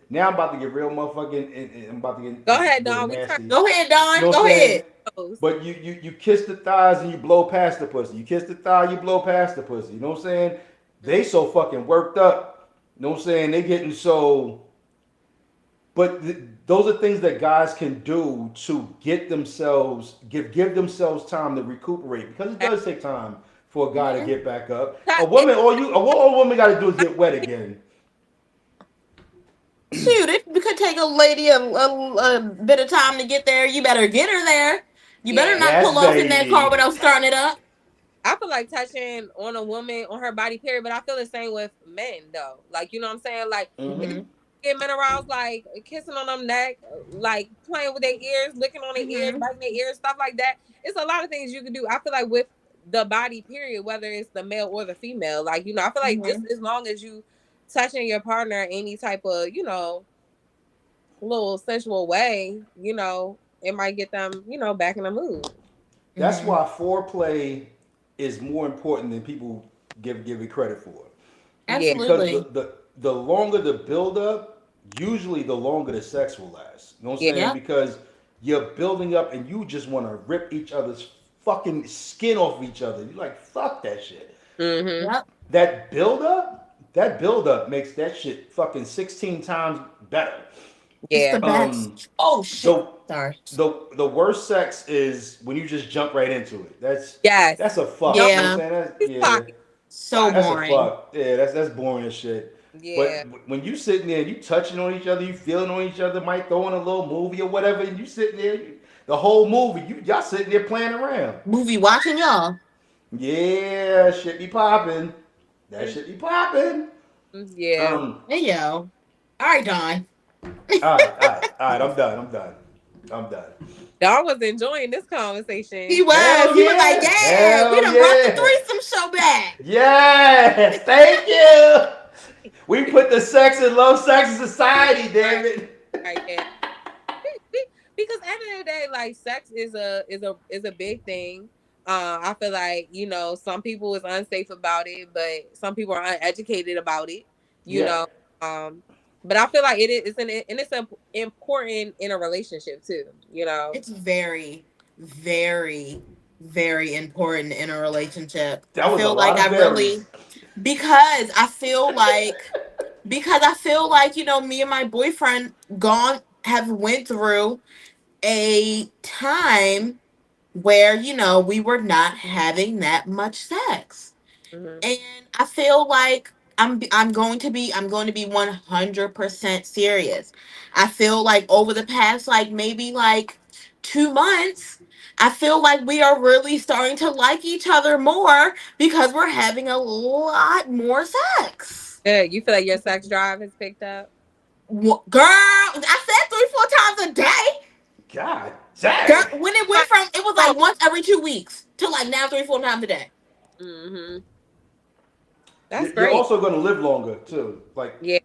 Now I'm about to get real motherfucking. And I'm about to get Go ahead, a little Don. We turn nasty. Go ahead, You Don. know what I'm Go saying? ahead. toes. But you kiss the thighs and you blow past the pussy. You kiss the thigh, you blow past the pussy. You know what I'm saying? They so fucking worked up. You know what I'm saying? They getting so. But those are things that guys can do to get themselves give themselves time to recuperate because it does take time for a guy to Mm-hmm. get back up. A It, woman, all a woman got to do is get wet again. Shoot, it could take a lady a bit of time to get there. You better get her there. You better yeah. not Yes, pull off in that car baby. without starting it up. I feel like touching on a woman on her body period, but I feel the same with men though. Like you know what I'm saying? Like Mm-hmm. it Mm-hmm. get men aroused, like kissing on them neck, like playing with their ears, licking on their ears, Mm-hmm. biting their ears, stuff like that. It's a lot of things you can do. I feel like with the body period, whether it's the male or the female, like you know, I feel like just Mm-hmm. as long as you touching your partner any type of little sensual way, it might get them back in the mood. That's Mm-hmm. why foreplay is more important than people give it credit for. Yeah. Because Absolutely. the longer the build up, usually the longer the sex will last. You know what I'm Yeah. saying? Yep. Because you're building up and you just want to rip each other's fucking skin off each other. You're like, fuck that shit. Mm-hmm. Yep. That build up makes that shit fucking 16 times better. It's the Yeah. Um, best. Oh shit. the Sorry. the worst sex is when you just jump right into it. That's Yes. a fuck. You Jump know what I'm Yeah. saying? in his Yeah, pocket. So Pocket. that's a boring. fuck. Yeah, that's boring as shit. Yeah. But when you sitting there, you touching on each other, you feeling on each other, might throw in a little movie or whatever, and you sitting there, the whole movie, y'all sitting there playing around. Movie watching y'all. Yeah, shit be popping. That Mm, shit be popping. yeah. Hey yo. All right, Don. All right. I'm done. I'm done. I'm done. Y'all was enjoying this He conversation. was. Hell He was like, yeah. yeah, we Hell done brought the yeah. threesome show back. Yes. Thank you. We put the sex and love sex in society, Right, damn it. right, yeah. Because at the end of the day, like sex is a big thing. I feel like some people is unsafe about it, but some people are uneducated about it. You Yeah. know, um, but I feel like it's important in a relationship too. It's very, very, very important in a relationship. I That was a feel like lot of I berries. really because I feel like me and my boyfriend gone have went through a time where we were not having that much sex. Hmm. And I feel like I'm going to be 100% serious. I feel like over the past like maybe like 2 months, I feel like we are really starting to like each other more because we're having a lot more sex. Yeah, you feel like your sex drive has picked up. Girl, I said 3 4 times a day. God Girl, dang. when it went Like, from it was like like, once every 2 weeks to like now 3 4 times a day. hmm That's You're great. also going to live longer too. Like Yeah.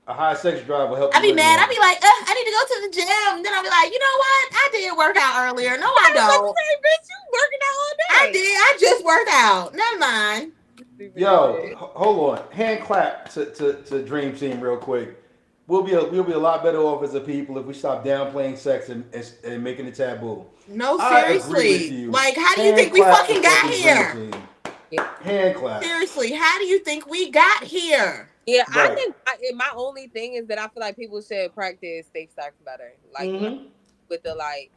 a high sex drive will help I you be live mad. I longer. be like, I need to go to the gym. Then I'll be like, you know what? I did work out earlier. No, I I was about to don't. say, bitch, you working out all I day. did. I just worked out. Never mind. Stupid Yo, shit. hold on. Hand clap to Dream Team real quick. We'll be a lot better off as a people if we stop downplaying sex and making it taboo. No, I agree with seriously. you. Like, how do you Hand think we clap fucking for got fucking Dream here? Team. Yeah. Hand clap. Seriously, how do you think we got here? Yeah, I Right. think my only thing is that I feel like people should practice safe sex better. Like not Mm-hmm. with the like,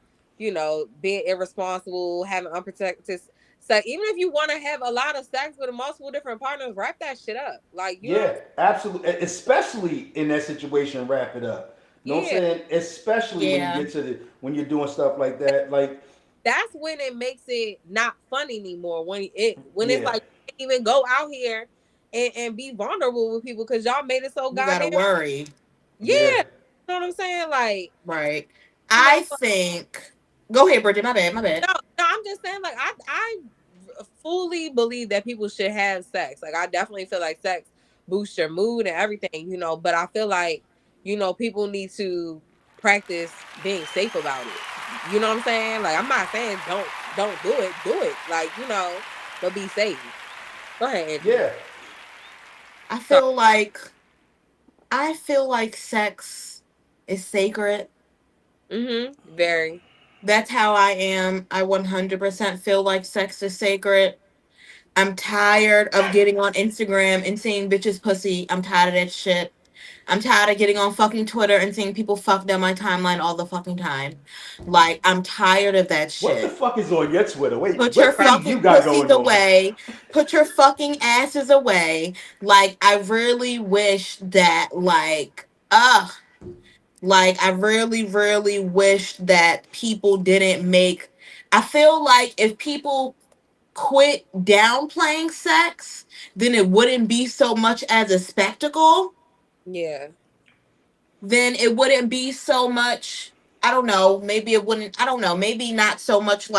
being irresponsible, having unprotected sex. Even if you want to have a lot of sex with multiple different partners, wrap that shit up. Like, you know what I'm Yeah, absolutely. Especially in that situation, wrap it up. You know what I'm saying? Yeah, saying? Especially when you Yeah, get to the when you're doing stuff like that. Like, that's when it makes it not fun anymore. When it's yeah, like you can't even go out here and be vulnerable with people because y'all made it so you gotta goddamn. worry. Yeah, yeah. you know what I'm saying? Like, Right. you know. I think. Go ahead, Bridget. My bad. My bad. No, I'm just saying, like, I fully believe that people should have sex. Like, I definitely feel like sex boosts your mood and everything. But I feel like, people need to practice being safe about it. You know what I'm saying? Like, I'm not saying don't do it. Like, but be safe. Go ahead, Angie. Yeah. I Sorry. feel like I feel like sex is sacred. Very. That's how I am. I 100% feel like sex is sacred. I'm tired of getting on Instagram and seeing bitches pussy. I'm tired of that shit. I'm tired of getting on fucking Twitter and seeing people fuck down my timeline all the fucking time. Like, I'm tired of that What the shit. fuck is on your Twitter? Wait, Put your what do you fucking got pussies going on? away. Put your fucking asses away. Like, I really wish that, I really, really wish that people didn't make. I feel like if people quit downplaying sex, then it wouldn't be so much as a spectacle. Yeah. Then it wouldn't be so much. I don't know. Maybe it wouldn't. I don't know. Maybe not so much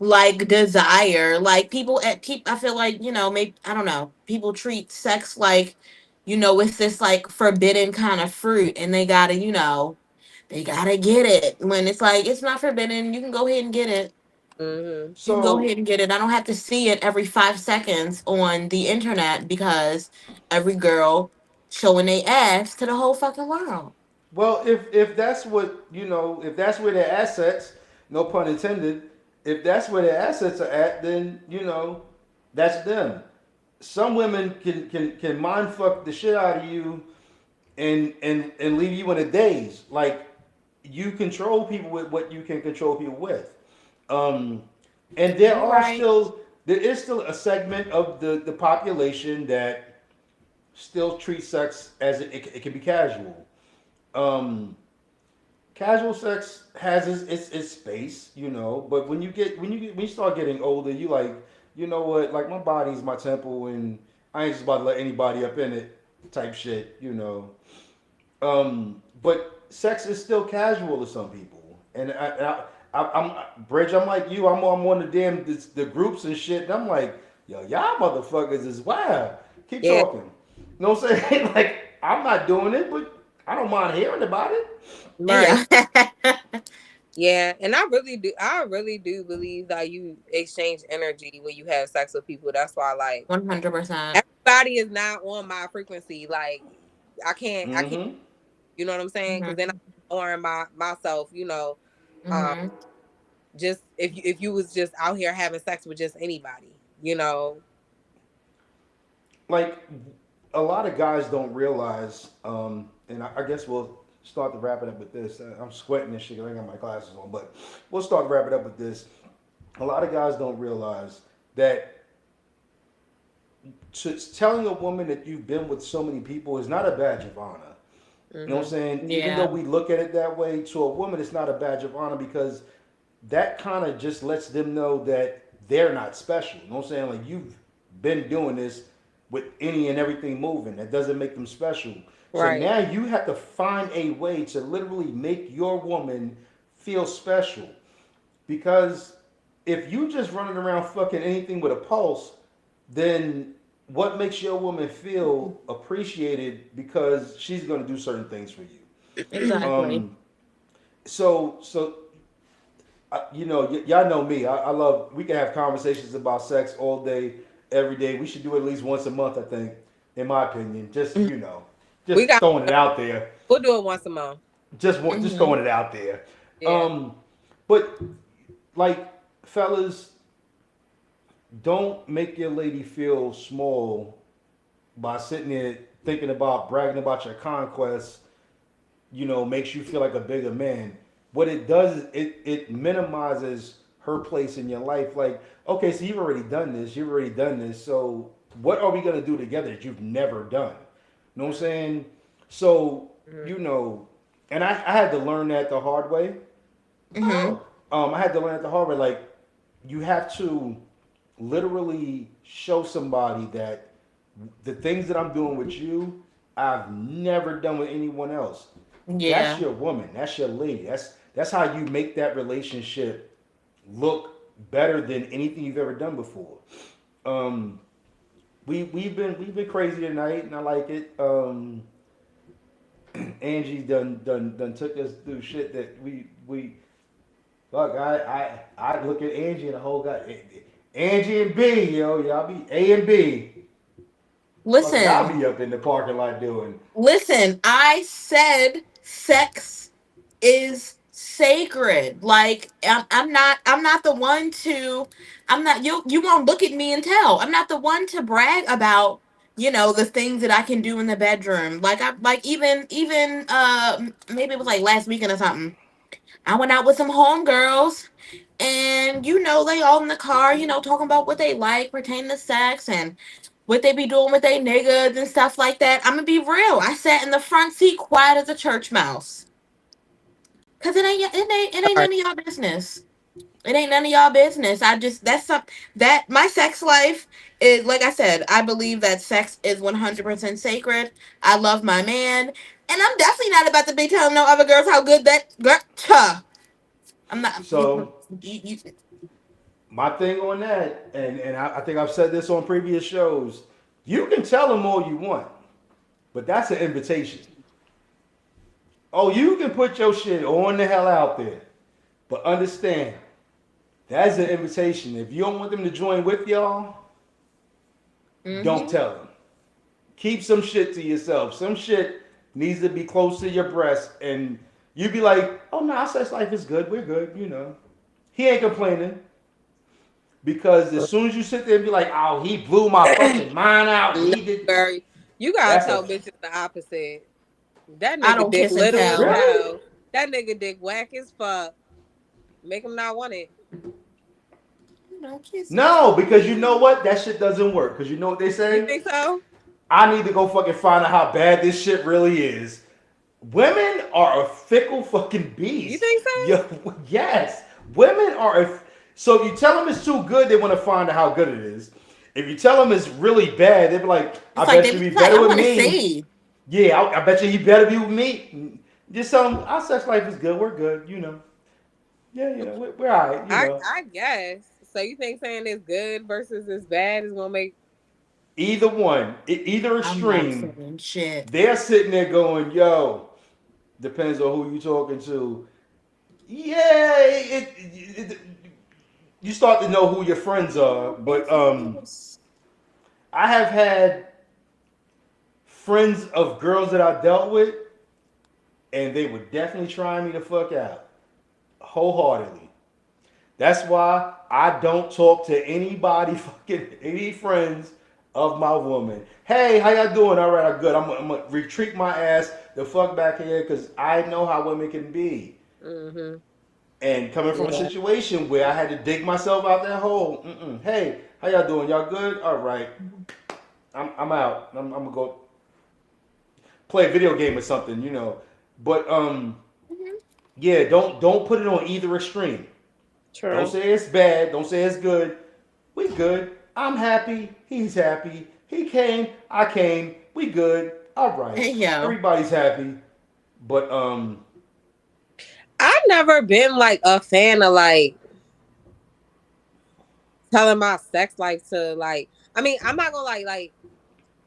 like desire. Like people at people. I feel like maybe I don't know. People treat sex like it's this like forbidden kind of fruit, and they gotta get it when it's like it's not forbidden. You can go ahead and get it. Mm-hmm. You can go So, ahead and get it. I don't have to see it every 5 seconds on the internet because every girl showing their ass to the whole fucking world. well, if that's what if that's where their assets, no pun intended, if that's where their assets are at, then that's them. Some women can mind fuck the shit out of you and leave you in a daze. Like you control people with what you can control people with. Um, and You right. there is still a segment of the population that still treats sex as it can be casual. Um, Casual sex has its space, but when you start getting older, you like, you know what, like my body's my temple, and I ain't just about to let anybody up in it, type shit. But sex is still casual to some people, and I'm Bridge. I'm like you. I'm on the damn the groups and shit, and I'm like, yo, y'all motherfuckers is wild. Keep Yeah. talking. You know what I'm saying? Like I'm not doing it, but I don't mind hearing about it. Right. Yeah. Yeah, and I really do believe that you exchange energy when you have sex with people. That's why, like, 100%. everybody is not on my frequency. Like, I can't, Mm-hmm. you know what I'm saying? Because then Hmm. I'm ignoring myself, um, Hmm. just if you was just out here having sex with just anybody. Like a lot of guys don't realize, and I guess we'll start to wrap it up with this. I'm sweating this shit 'cause I ain't got my glasses on, but we'll start to wrap it up with this. A lot of guys don't realize that telling a woman that you've been with so many people is not a badge of honor. You know what I'm Hmm. saying? Even though Yeah. we look at it that way, to a woman, it's not a badge of honor because that kind of just lets them know that they're not special. You know what I'm saying? Like you've been doing this with any and everything moving. That doesn't make them special. So Right. now you have to find a way to literally make your woman feel special. Because if you just running around fucking anything with a pulse, then what makes your woman feel appreciated because she's going to do certain things for you. Exactly. So you know, y'all know me. I love. We can have conversations about sex all day, every day. We should do it at least once a month. I think, in my opinion. Just you know, We just got. throwing it out there. We'll do it once a month. Just Mm-hmm. throwing it out there. Yeah. Um, but like, fellas, don't make your lady feel small by sitting there thinking about bragging about your conquests. You know, makes you feel like a bigger man. What it does is it minimizes her place in your life. Like, okay, so you've already done this, you've already done this, so what are we gonna do together that you've never done? You know what I'm saying? So, Mm-hmm. you know, and I had to learn that the hard way. Mm-hmm. I had to learn it the hard way. Like, you have to literally show somebody that the things that I'm doing with you, I've never done with anyone else. That's Yeah. your woman. That's your lady. That's how you make that relationship look better than anything you've ever done before. Um, we've been crazy tonight, and I like it. Angie done took us through shit that we look. I look at Angie and the whole guy. Angie and B, yo, y'all be A and B. Fuck, y'all Listen, be up in the parking lot doing. listen. I said sex is sacred. Like I'm not the one to I'm not you won't look at me and tell. I'm not the one to brag about, the things that I can do in the bedroom. Like I like even maybe it was like last weekend or something. I went out with some homegirls and they all in the car, talking about what they like pertaining to sex and what they be doing with their niggas and stuff like that. I'm gonna be real. I sat in the front seat quiet as a church mouse. Cause it ain't Sorry. none of y'all business. It ain't none of y'all business. I just that's some that my sex life is like I said. I believe that sex is 100% sacred. I love my man, and I'm definitely not about to be telling no other girls how good that girl. I'm not. So You, my thing on that, and I think I've said this on previous shows. You can tell them all you want, but that's an invitation. Oh, you can put your shit on the hell out there, but understand that's an invitation. If you don't want them to join with y'all, don't mm-hmm. tell them. Keep some shit to yourself. Some shit needs to be close to your breast, and you be like, "Oh no, our sex life is good. We're good." You know, he ain't complaining because as soon as you sit there and be like, "Oh, he blew my fucking mind out," No, he did. girl. You gotta That's a tell bitches the opposite. That I nigga don't dick kiss and little as tell. really hell. That nigga dick whack as fuck. Make him not want it. Don't kiss and no, because you know tell. what? That shit doesn't work. Because you know what they You say? think so? I need to go fucking find out how bad this shit really is. Women are a fickle fucking You beast. think so? Yo, yes, women are. So if you tell them it's too good, they want to find out how good it is. If you tell them it's really bad, they be like, "I It's like bet they you be be like, better I with want to me." see. Yeah, I bet you he better be with me. Just tell them our sex life is good. We're good. You know. Yeah, we're all right. You know. I guess. So you think saying it's good versus it's bad is gonna make Either one, either I'm not extreme, saying shit. they're sitting there going, "Yo, depends on who you talking to." Yeah, you start to know who your friends are. But I have had friends of girls that I dealt with, and they were definitely trying me to fuck out wholeheartedly. That's why I don't talk to anybody, fucking any friends of my woman. Hey, how y'all doing? All right, I'm good. I'm gonna retreat my ass the fuck back here because I know how women can be. mm-hmm. And coming from a Yeah. situation where I had to dig myself out that hole. Hey, how y'all doing? Y'all good? All right, I'm out. I'm gonna go play a video game or something, But Mhm. yeah, don't put it on either extreme. Don't True. say it's bad. Don't say it's good. We good. I'm happy. He's happy. He came. I came. We good. All right. Hey yo, Everybody's happy. But I've never been like a fan of like telling my sex life to like I mean, I'm not gonna like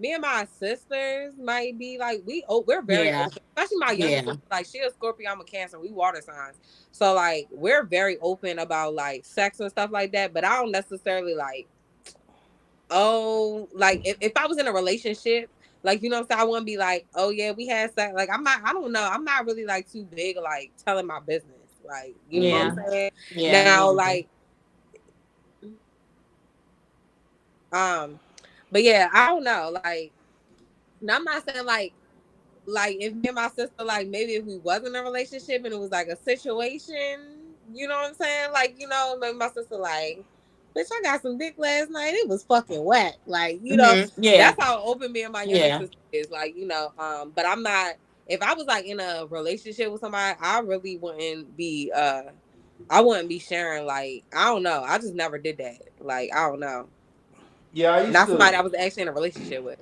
me and my sisters might be like we're very Yeah. open, especially my youngest Yeah. sister. Like she a Scorpio, I'm a Cancer. We water signs, so like we're very open about like sex and stuff like that. But I don't necessarily like like if I was in a relationship, like you know what I'm saying, I wouldn't be like, oh yeah, we had sex. Like I'm not, I don't know, I'm not really like too big like telling my business. Like you know what Yeah. Mm-hmm. I'm saying. Yeah. Now Me either. like but yeah, I don't know. Like now I'm not saying like if me and my sister, like maybe if we was in a relationship and it was like a situation, you know what I'm saying? Like, you know, maybe my sister like, bitch, I got some dick last night. It was fucking whack. Like, you know, Yeah. that's how open me and my youngest Yeah. sister is. Like, you know, but I'm not if I was like in a relationship with somebody, I really wouldn't be I wouldn't be sharing like I don't know. I just never did that. Like, I don't know. Yeah, Not somebody I was actually in a relationship with.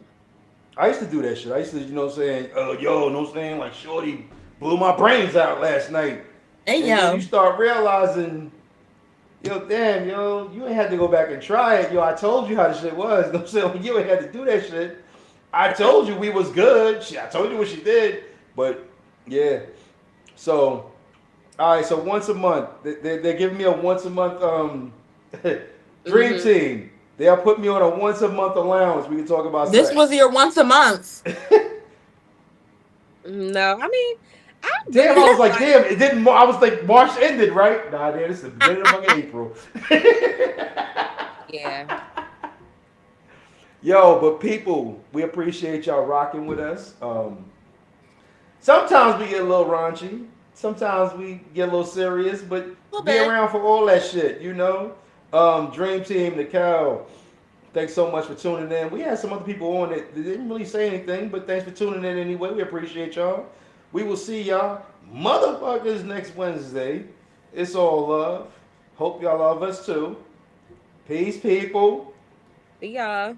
I used to do that shit. I used to, you know what I'm saying, yo, know what I'm saying? Like, Shorty blew my brains out last night. Hey And then you yo. start realizing, yo, damn, yo, you ain't had to go back and try it. Yo, I told you how the shit was. You know what I'm saying? You ain't had to do that shit. I told you we was good. Shit, I told you what she did. But, yeah. So, all right, so once a month. They're giving me a once a month dream Mm-hmm. team. They'll put me on a once a month allowance. We can talk about This was sex. your once a month. No, I mean, I Damn, really I was feel like, like damn, it didn't. I was like, March ended, right? Nah, damn, this is the beginning of fucking April. yeah. Yo, but people, we appreciate y'all rocking with us. Sometimes we get a little raunchy. Sometimes we get a little serious, but A little be bit. around for all that shit, you know? Dream Team, the cow. Thanks so much for tuning in. We had some other people on that didn't really say anything, but thanks for tuning in anyway. We appreciate y'all. We will see y'all motherfuckers next Wednesday. It's all love. Hope y'all love us too. Peace, people. See y'all.